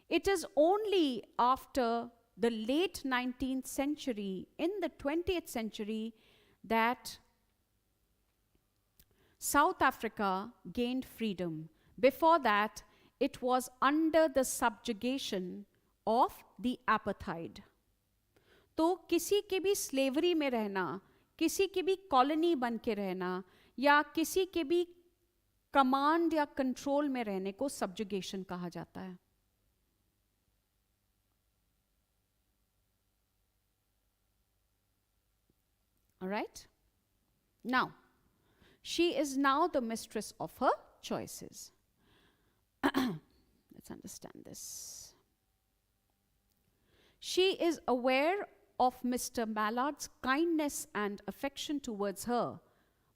It is only after the late 19th century, in the 20th century, that South Africa gained freedom. Before that, it was under the subjugation of the apartheid. तो किसी के भी slavery में रहना, किसी के भी colony बन के रहना, या किसी के भी command या control में रहने को subjugation कहा जाता है. All right? Now, she is now the mistress of her choices. Let's understand this. She is aware of Mr. Mallard's kindness and affection towards her,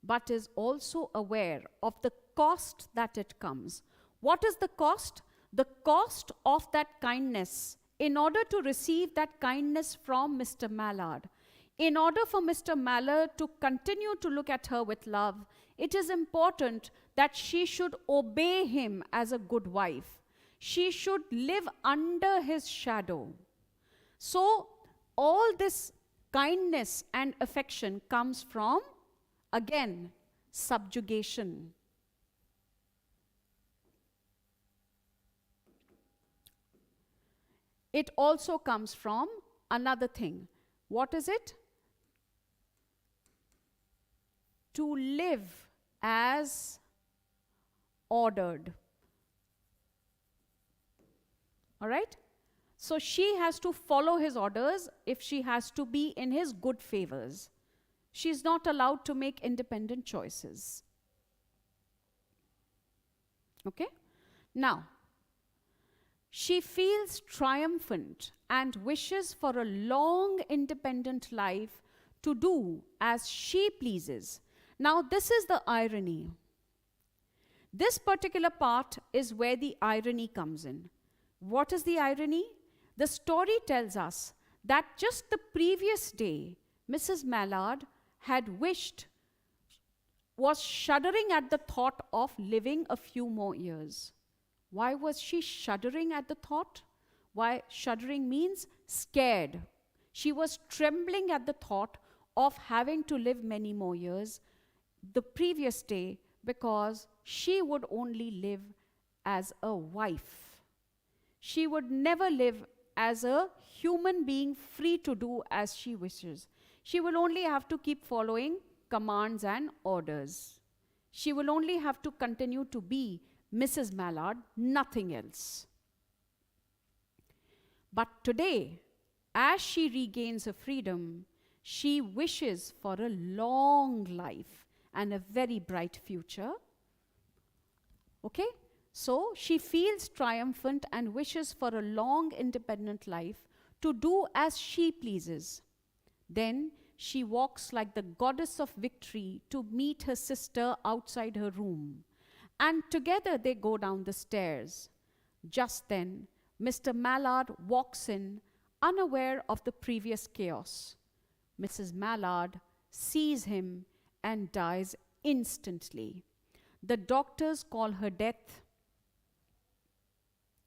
but is also aware of the cost that it comes. What is the cost? The cost of that kindness. In order to receive that kindness from Mr. Mallard, in order for Mr. Mallard to continue to look at her with love, it is important that she should obey him as a good wife. She should live under his shadow. So, all this kindness and affection comes from, again, subjugation. It also comes from another thing. What is it? To live as ordered. All right? So she has to follow his orders if she has to be in his good favors. She's not allowed to make independent choices. Okay? Now, She feels triumphant and wishes for a long independent life to do as she pleases. Now, this is the irony. This particular part is where the irony comes in. What is the irony? The story tells us that just the previous day, Mrs. Mallard had was shuddering at the thought of living a few more years. Why was she shuddering at the thought? Why shuddering means scared. She was trembling at the thought of having to live many more years the previous day because she would only live as a wife. She would never live as a human being free to do as she wishes. She will only have to keep following commands and orders. She will only have to continue to be Mrs. Mallard, nothing else. But today, as she regains her freedom, she wishes for a long life and a very bright future. Okay? So she feels triumphant and wishes for a long independent life to do as she pleases. Then she walks like the goddess of victory to meet her sister outside her room. And together they go down the stairs. Just then, Mr. Mallard walks in, unaware of the previous chaos. Mrs. Mallard sees him and dies instantly. The doctors call her death.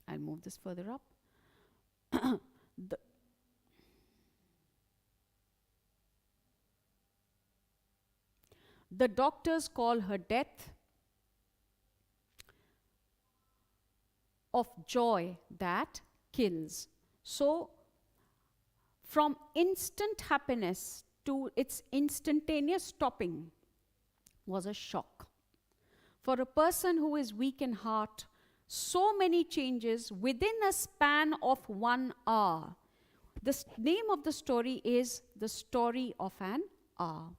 I'll move this further up. The doctors call her death of joy that kills. So, from instant happiness to its instantaneous stopping was a shock. For a person who is weak in heart, so many changes within a span of 1 hour. The name of the story is The Story of an Hour.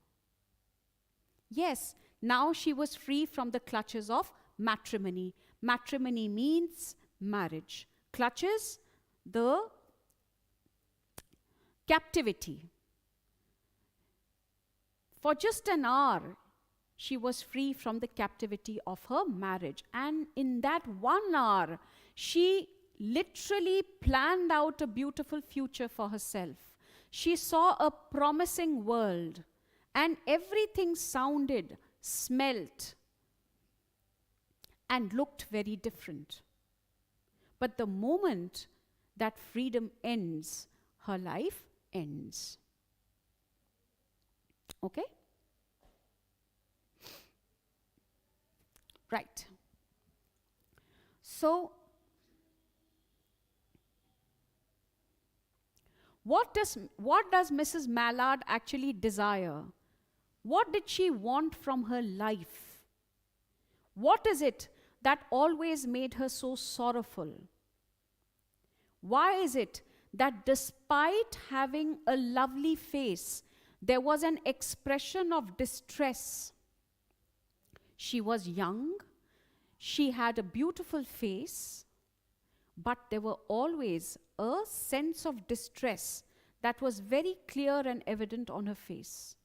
Yes, now she was free from the clutches of matrimony. Matrimony means marriage. Clutches, the captivity. For just an hour, she was free from the captivity of her marriage. And in that 1 hour, she literally planned out a beautiful future for herself. She saw a promising world, and everything sounded, smelt, and looked very different. But the moment that freedom ends, her life ends. Okay? Right. So, what does Mrs. Mallard actually desire? What did she want from her life? What is it that always made her so sorrowful? Why is it that despite having a lovely face, there was an expression of distress? She was young, she had a beautiful face, but there were always a sense of distress that was very clear and evident on her face.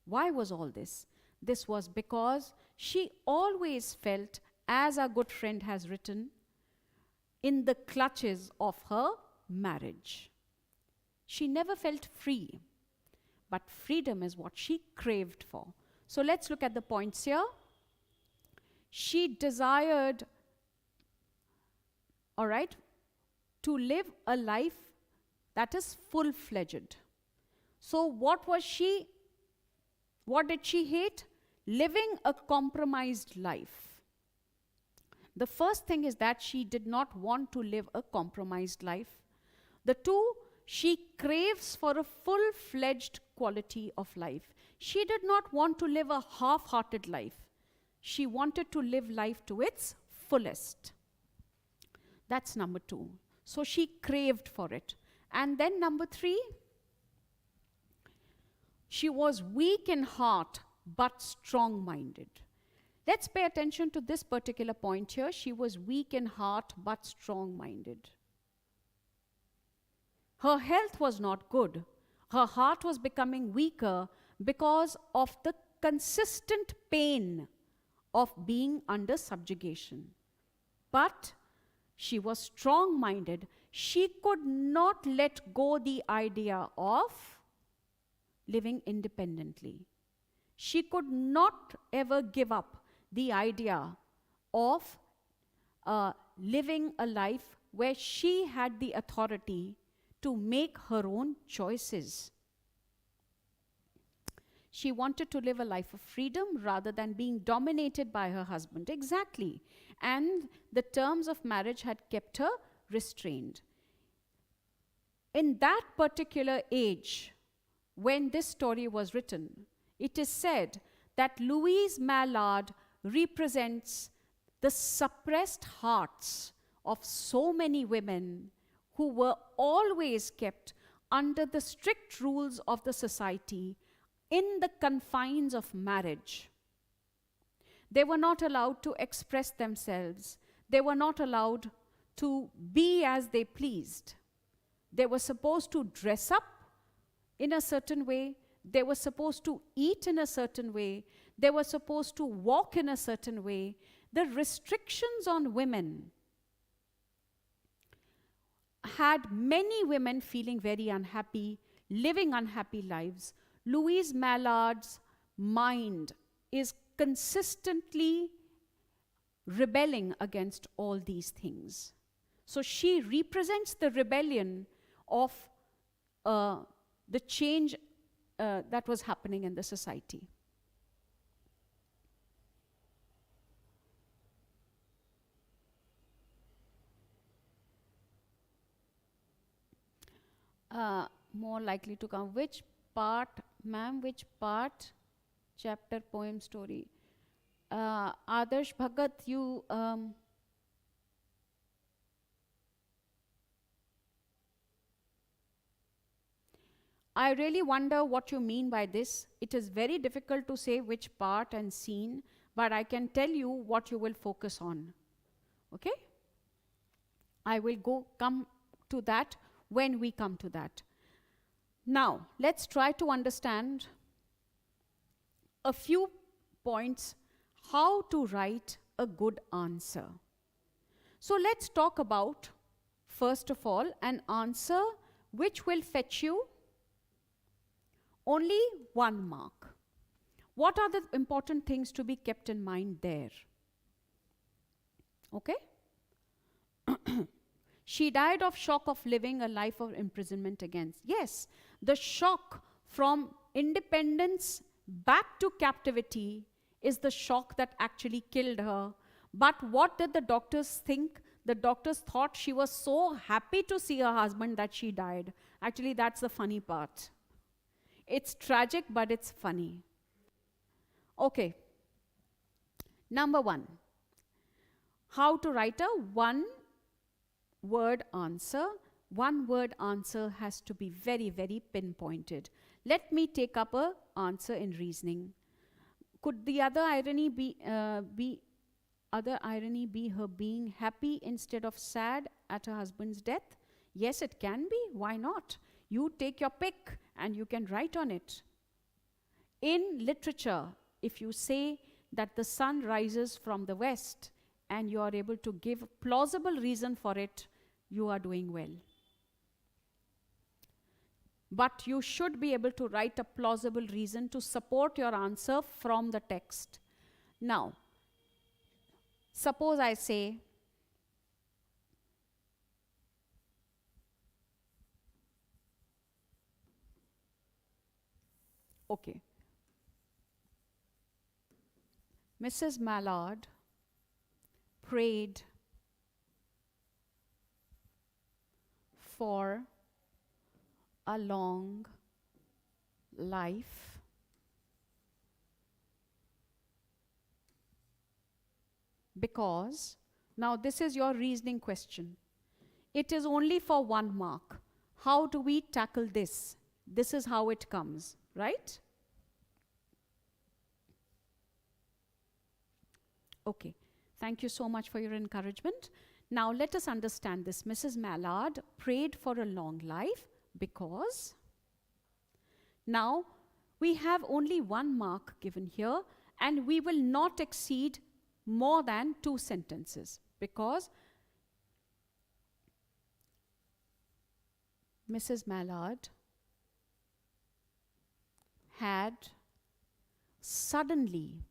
Why was all this? This was because she always felt, as our good friend has written, in the clutches of her marriage. She never felt free, but freedom is what she craved for. So let's look at the points here. She desired, all right, to live a life that is full-fledged. So what did she hate? Living a compromised life. The first thing is that she did not want to live a compromised life. The two, she craves for a full-fledged quality of life. She did not want to live a half-hearted life. She wanted to live life to its fullest. That's number 2. So she craved for it. And then number 3, she was weak in heart but strong-minded. Let's pay attention to this particular point here. She was weak in heart but strong-minded. Her health was not good. Her heart was becoming weaker because of the consistent pain of being under subjugation. But she was strong-minded. She could not let go the idea of living independently. She could not ever give up the idea of living a life where she had the authority to make her own choices. She wanted to live a life of freedom rather than being dominated by her husband. Exactly. And the terms of marriage had kept her restrained. In that particular age, when this story was written, it is said that Louise Mallard represents the suppressed hearts of so many women who were always kept under the strict rules of the society in the confines of marriage. They were not allowed to express themselves. They were not allowed to be as they pleased. They were supposed to dress up in a certain way. They were supposed to eat in a certain way. They were supposed to walk in a certain way. The restrictions on women had many women feeling very unhappy, living unhappy lives. Louise Mallard's mind is consistently rebelling against all these things. So she represents the rebellion of the change that was happening in the society. More likely to come. Which part, ma'am, which part, chapter, poem, story? Adarsh Bhagat, you... I really wonder what you mean by this. It is very difficult to say which part and scene, but I can tell you what you will focus on. Okay? I will come to that when we come to that. Now, let's try to understand a few points how to write a good answer. So let's talk about, first of all, an answer which will fetch you only 1 mark. What are the important things to be kept in mind there? Okay? She died of shock of living a life of imprisonment against. Yes, the shock from independence back to captivity is the shock that actually killed her. But what did the doctors think? The doctors thought she was so happy to see her husband that she died. Actually, that's the funny part. It's tragic, but it's funny. Okay. Number 1. How to write a one-word answer. One-word answer has to be very, very pinpointed. Let me take up an answer in reasoning. Could the other irony be her being happy instead of sad at her husband's death? Yes, it can be. Why not? You take your pick and you can write on it. In literature, if you say that the sun rises from the west and you are able to give a plausible reason for it, you are doing well. But you should be able to write a plausible reason to support your answer from the text. Now, suppose I say, okay, Mrs. Mallard prayed for a long life because, now this is your reasoning question. It is only for 1 mark. How do we tackle this? This is how it comes, right? Okay. Thank you so much for your encouragement. Now let us understand this. Mrs. Mallard prayed for a long life because... Now we have only 1 mark given here, and we will not exceed more than 2 sentences because Mrs. Mallard had suddenly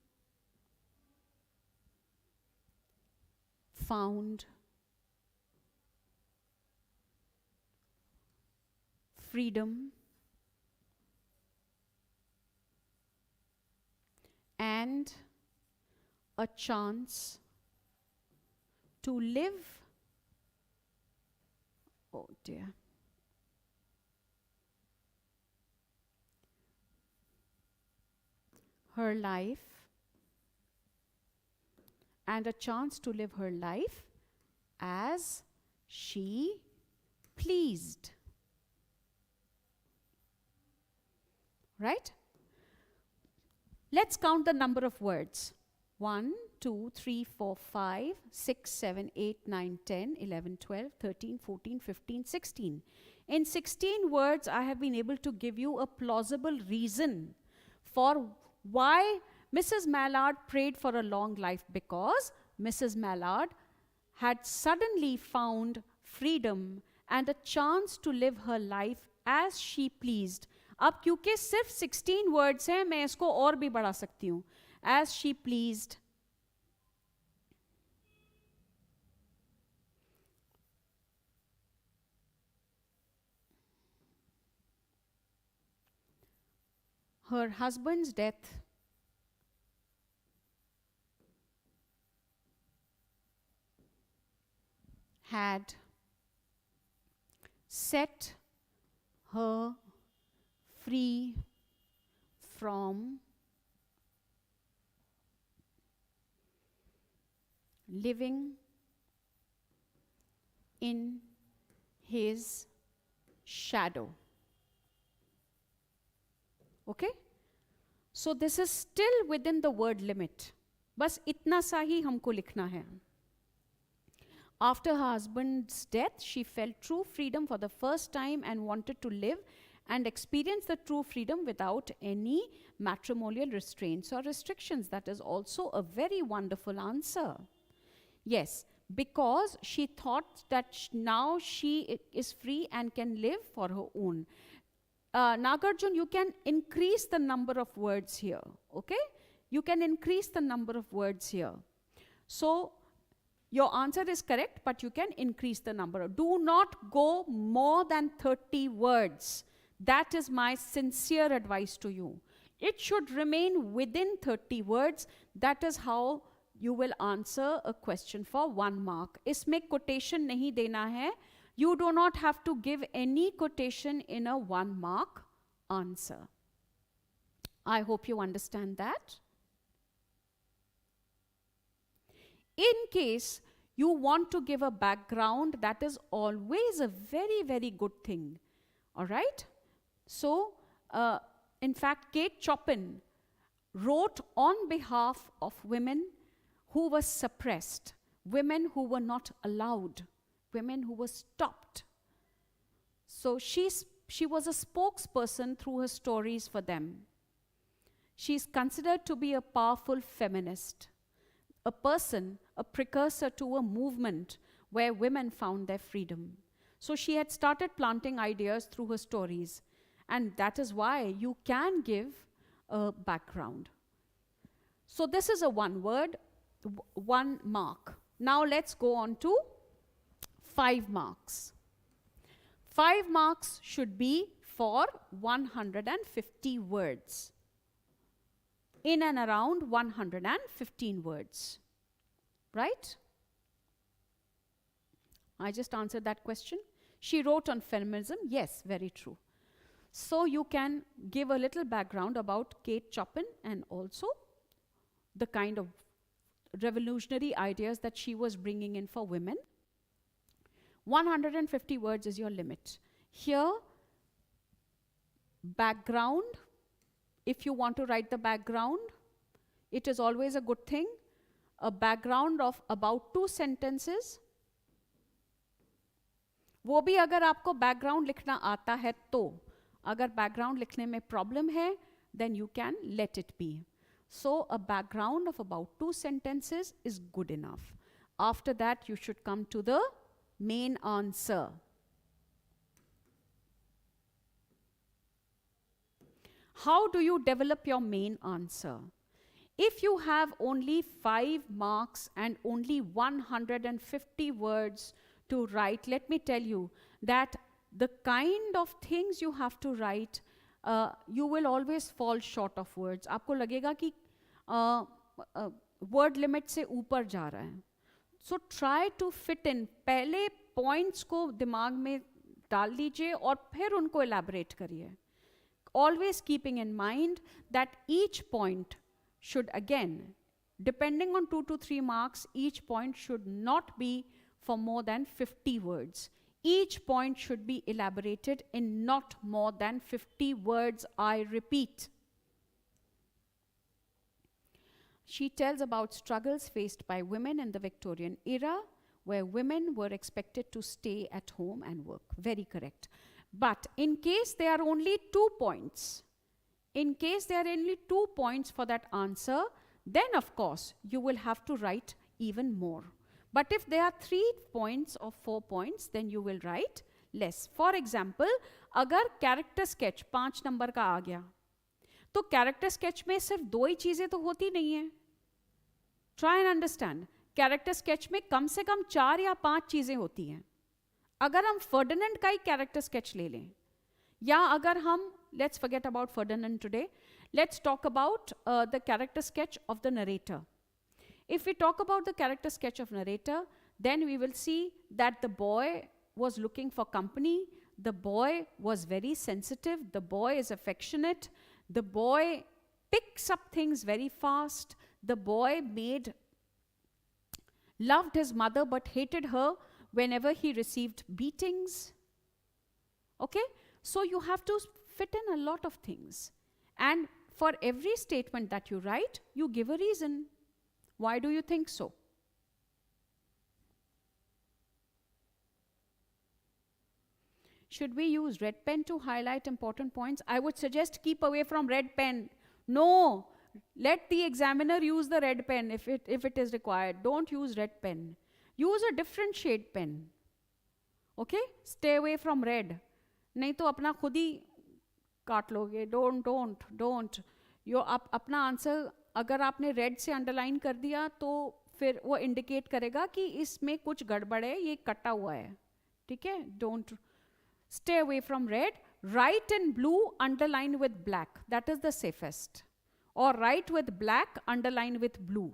found freedom and a chance to live, oh dear, her life, and a chance to live her life as she pleased. Right? Let's count the number of words. 1, 2, 3, 4, 5, 6, 7, 8, 9, 10, 11, 12, 13, 14, 15, 16. In 16 words, I have been able to give you a plausible reason for why Mrs. Mallard prayed for a long life, because Mrs. Mallard had suddenly found freedom and a chance to live her life as she pleased. अब क्योंकि सिर्फ 16 words हैं, मैं इसको और भी बढ़ा सकती हूँ. As she pleased. Her husband's death had set her free from living in his shadow. Okay? So this is still within the word limit. बस इतना सा ही हमको लिखना है. After her husband's death, she felt true freedom for the first time and wanted to live and experience the true freedom without any matrimonial restraints or restrictions. That is also a very wonderful answer. Yes, because she thought that now she is free and can live for her own. Nagarjun, you can increase the number of words here, okay? You can increase the number of words here. So, your answer is correct, but you can increase the number. Do not go more than 30 words. That is my sincere advice to you. It should remain within 30 words. That is how you will answer a question for 1 mark. इसमें quotation नहीं देना है. You do not have to give any quotation in a 1 mark answer. I hope you understand that. In case you want to give a background, that is always a very, very good thing. All right? So, in fact, Kate Chopin wrote on behalf of women who were suppressed, women who were not allowed, women who were stopped. So she was a spokesperson through her stories for them. She is considered to be a powerful feminist, a person, a precursor to a movement where women found their freedom. So she had started planting ideas through her stories, and that is why you can give a background. So this is a 1 word, 1 mark. Now let's go on to 5 marks. 5 marks should be for 150 words. In and around 115 words. Right? I just answered that question. She wrote on feminism. Yes, very true. So you can give a little background about Kate Chopin and also the kind of revolutionary ideas that she was bringing in for women. 150 words is your limit. Here, background, if you want to write the background, it is always a good thing. a background of about 2 sentences. वो भी अगर आपको background लिखना आता है तो, अगर background लिखने में problem है, then you can let it be. So a background of about 2 sentences is good enough. After that, you should come to the main answer. How do you develop your main answer? If you have only 5 marks and only 150 words to write, let me tell you that the kind of things you have to write, you will always fall short of words. आपको लगेगा कि word limit से ऊपर जा रहा है. So try to fit in. पहले points को दिमाग में डाल लीजिए और फिर उनको elaborate करिए. Always keeping in mind that each point should, again, depending on 2 to 3 marks, each point should not be for more than 50 words. Each point should be elaborated in not more than 50 words, I repeat. She tells about struggles faced by women in the Victorian era, where women were expected to stay at home and work. Very correct. But in case there are only 2 points, for that answer, then of course you will have to write even more. But if there are 3 points or 4 points, then you will write less. For example, अगर character sketch 5 number का आ गया, तो character sketch में सिर्फ 2 ही चीजें तो होती नहीं है. Try and understand. Character sketch में कम से कम 4 या 5 चीजें होती हैं. अगर हम फर्डिनेंड का ही कैरेक्टर स्केच ले लें, या अगर हम, let's forget about Ferdinand today, let's talk about the character sketch of the narrator. If we talk about the character sketch of narrator, then we will see that the boy was looking for company, the boy was very sensitive, the boy is affectionate, the boy picks up things very fast, the boy loved his mother but hated her whenever he received beatings. Okay? So you have to fit in a lot of things. And for every statement that you write, you give a reason. Why do you think so? Should we use red pen to highlight important points? I would suggest keep away from red pen. No, let the examiner use the red pen if it is required. Don't use red pen. Use a different shade pen. Okay? Stay away from red. नहीं तो अपना खुद ही काट लोगे. Don't. अपना answer अगर आपने red से अंडरलाइन कर दिया तो फिर वो इंडिकेट करेगा कि इसमें कुछ गड़बड़ है, ये कटा हुआ है. ठीक है? Don't. Stay away from red. Write in blue, underline with black. That is the safest. Or write with black, underline with blue.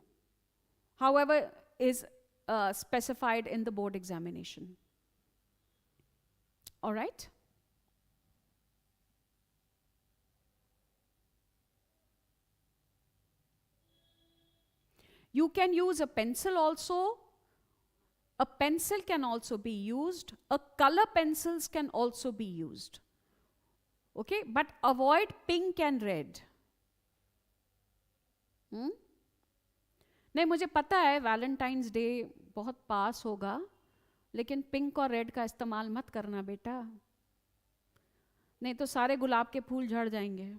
However is specified in the board examination. All right? You can use a pencil also. A pencil can also be used. A color pencils can also be used. Okay? But avoid pink and red. नहीं, मुझे पता है Valentine's day बहुत पास होगा, लेकिन pink और red का इस्तेमाल मत करना बेटा, नहीं तो सारे गुलाब के फूल झड़ जाएंगे.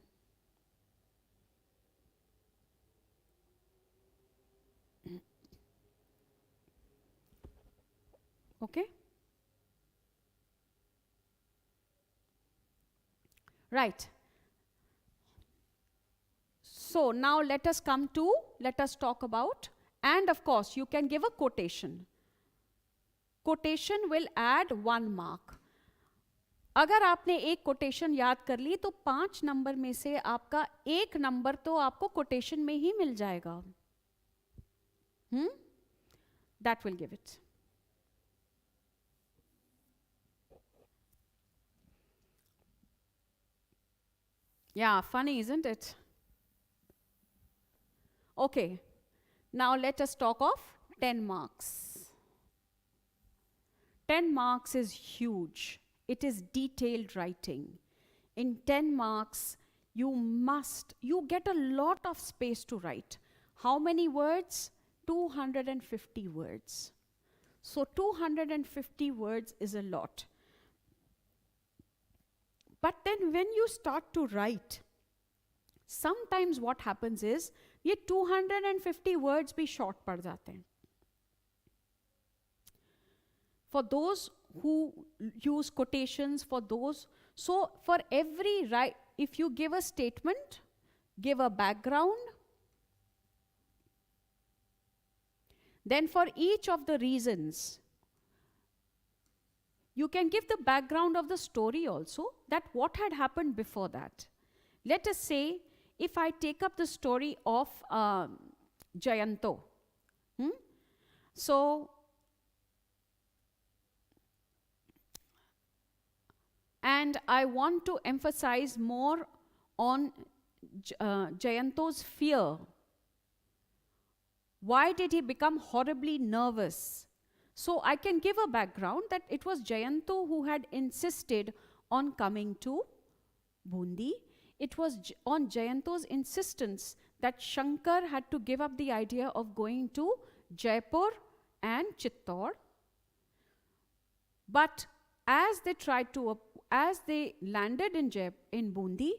Okay? Right. So now let us talk about, and of course you can give a quotation. Quotation will add 1 mark. अगर आपने एक quotation याद कर ली तो 5 नंबर में से आपका 1 नंबर तो आपको quotation में ही मिल जाएगा. That will give it. Yeah, funny, isn't it? Okay, now let us talk of 10 marks. 10 marks is huge. It is detailed writing. In 10 marks, you get a lot of space to write. How many words? 250 words. So 250 words is a lot. But then when you start to write, sometimes what happens is, ये 250 words भी short पड़ जाते हैं. For those who use quotations, for those, so for every write, if you give a statement, give a background, then for each of the reasons, you can give the background of the story also, that what had happened before that. Let us say, if I take up the story of Jayanto. So, and I want to emphasize more on Jayanto's fear. Why did he become horribly nervous? So I can give a background that it was Jayanto who had insisted on coming to Bundi. It was on Jayanto's insistence that Shankar had to give up the idea of going to Jaipur and Chittor. But as they landed in Bundi,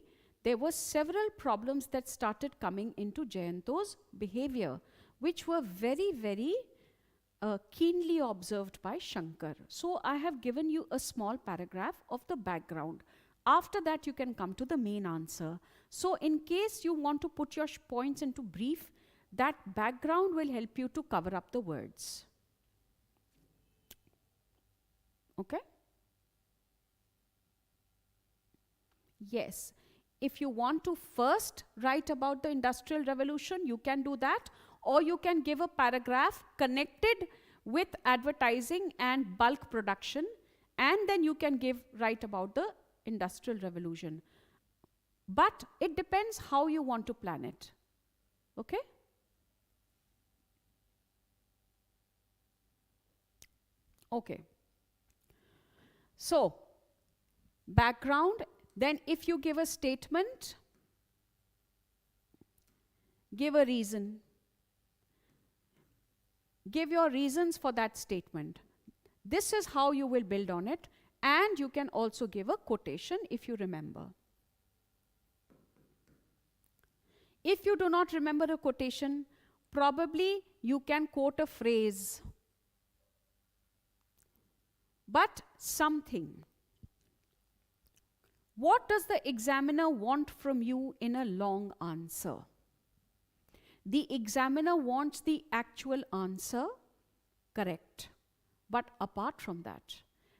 there were several problems that started coming into Jayanto's behavior, which were very, very keenly observed by Shankar. So I have given you a small paragraph of the background. After that, you can come to the main answer. So in case you want to put your points into brief, that background will help you to cover up the words. Okay? Yes. If you want to first write about the Industrial Revolution, you can do that. Or you can give a paragraph connected with advertising and bulk production, and then you can write about the Industrial Revolution. But it depends how you want to plan it. Okay? Okay. So, background, then if you give a statement, give a reason. Give your reasons for that statement. This is how you will build on it, and you can also give a quotation if you remember. If you do not remember a quotation, probably you can quote a phrase, but something. What does the examiner want from you in a long answer? The examiner wants the actual answer, correct. But apart from that,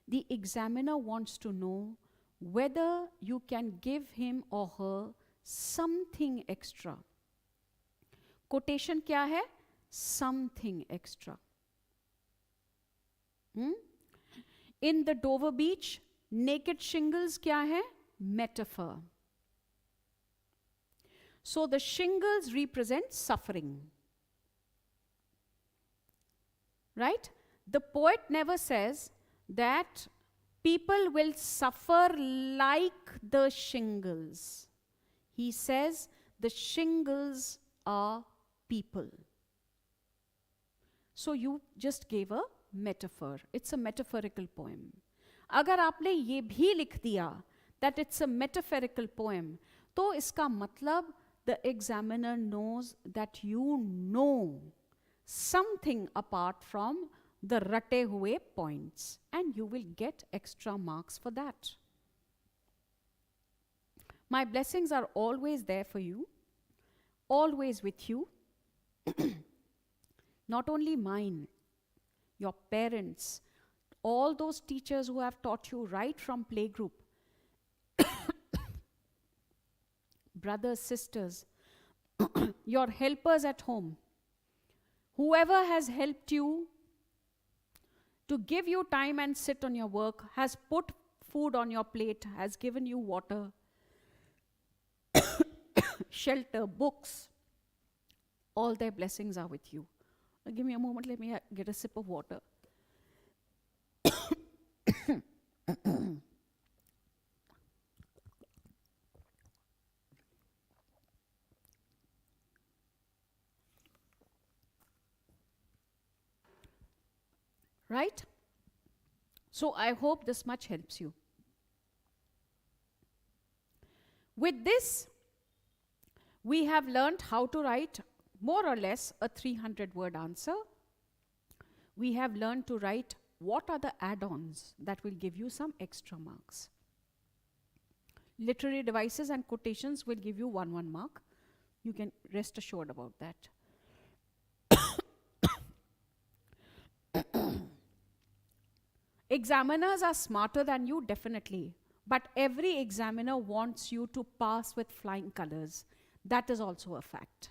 the examiner wants to know whether you can give him or her something extra. Quotation kya hai? Something extra. In the Dover Beach, naked shingles kya hai? Metaphor. So the shingles represent suffering. Right? The poet never says that people will suffer like the shingles. He says the shingles are people. So you just gave a metaphor. It's a metaphorical poem. अगर आपने ये भी लिख दिया that it's a metaphorical poem, तो इसका मतलब the examiner knows that you know something apart from the रटे हुए points, and you will get extra marks for that. My blessings are always there for you, always with you. Not only mine, your parents, all those teachers who have taught you right from playgroup, brothers, sisters, your helpers at home, whoever has helped you to give you time and sit on your work, has put food on your plate, has given you water, shelter, books, all their blessings are with you. Give me a moment, let me get a sip of water. right? So I hope this much helps you. With this, we have learned how to write more or less a 300-word answer. We have learned to write what are the add-ons that will give you some extra marks. Literary devices and quotations will give you 1 mark. You can rest assured about that. Examiners are smarter than you, definitely. But every examiner wants you to pass with flying colors. That is also a fact.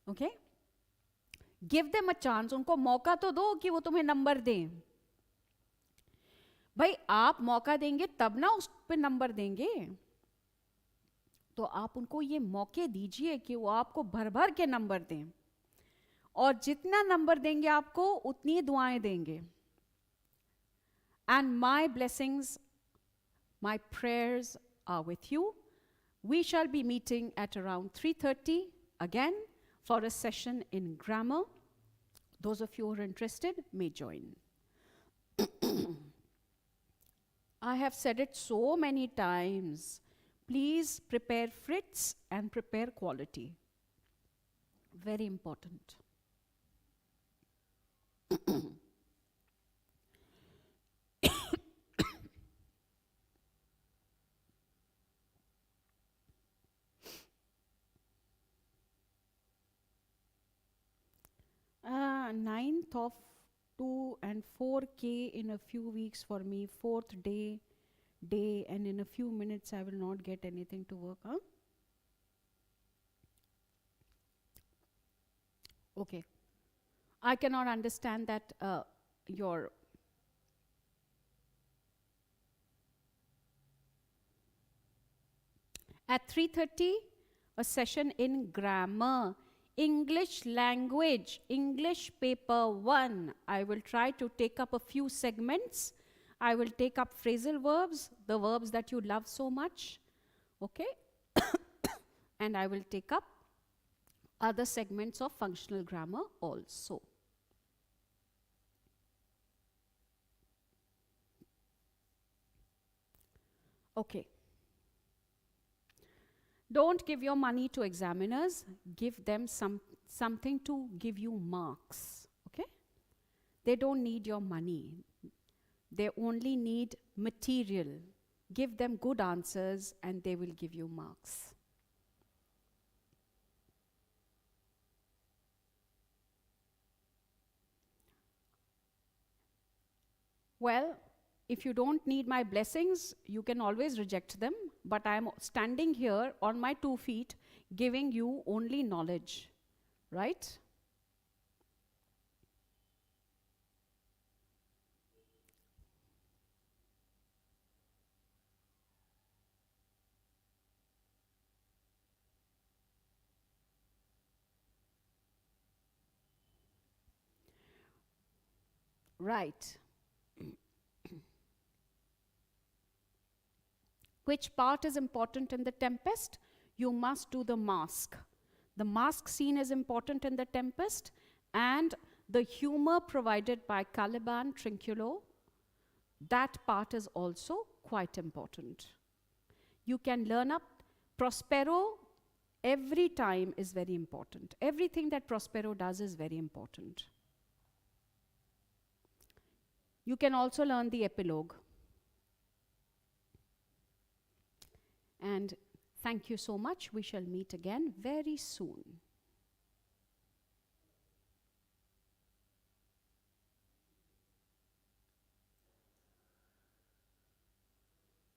Okay? Give them a chance. उनको मौका तो दो कि वो तुम्हें number दें. भाई आप मौका देंगे तब ना उस पे नंबर देंगे. तो आप उनको ये मौके दीजिए कि वो आपको भर भर के नंबर दें. और जितना नंबर देंगे आपको उतनी दुआएं देंगे. And my blessings, my prayers are with you. We shall be meeting at around 3:30 again for a session in grammar. Those of you who are interested may join. I have said it so many times. Please prepare Fritz and prepare quality. Very important. 9th of 2 and 4K in a few weeks for me. 4th day, and in a few minutes I will not get anything to work on. Okay. I cannot understand that your at 3:30 a session in grammar. English language, English paper 1. I will try to take up a few segments. I will take up phrasal verbs, the verbs that you love so much. Okay? And I will take up other segments of functional grammar also. Okay. Don't give your money to examiners. Give them something to give you marks. Okay? They don't need your money. They only need material. Give them good answers and they will give you marks. Well, if you don't need my blessings, you can always reject them. But I am standing here on my 2 feet, giving you only knowledge. Right? Right. Which part is important in the Tempest? You must do the mask. The mask scene is important in the Tempest, and the humor provided by Caliban, Trinculo, that part is also quite important. You can learn up Prospero every time is very important. Everything that Prospero does is very important. You can also learn the epilogue. And thank you so much. We shall meet again very soon.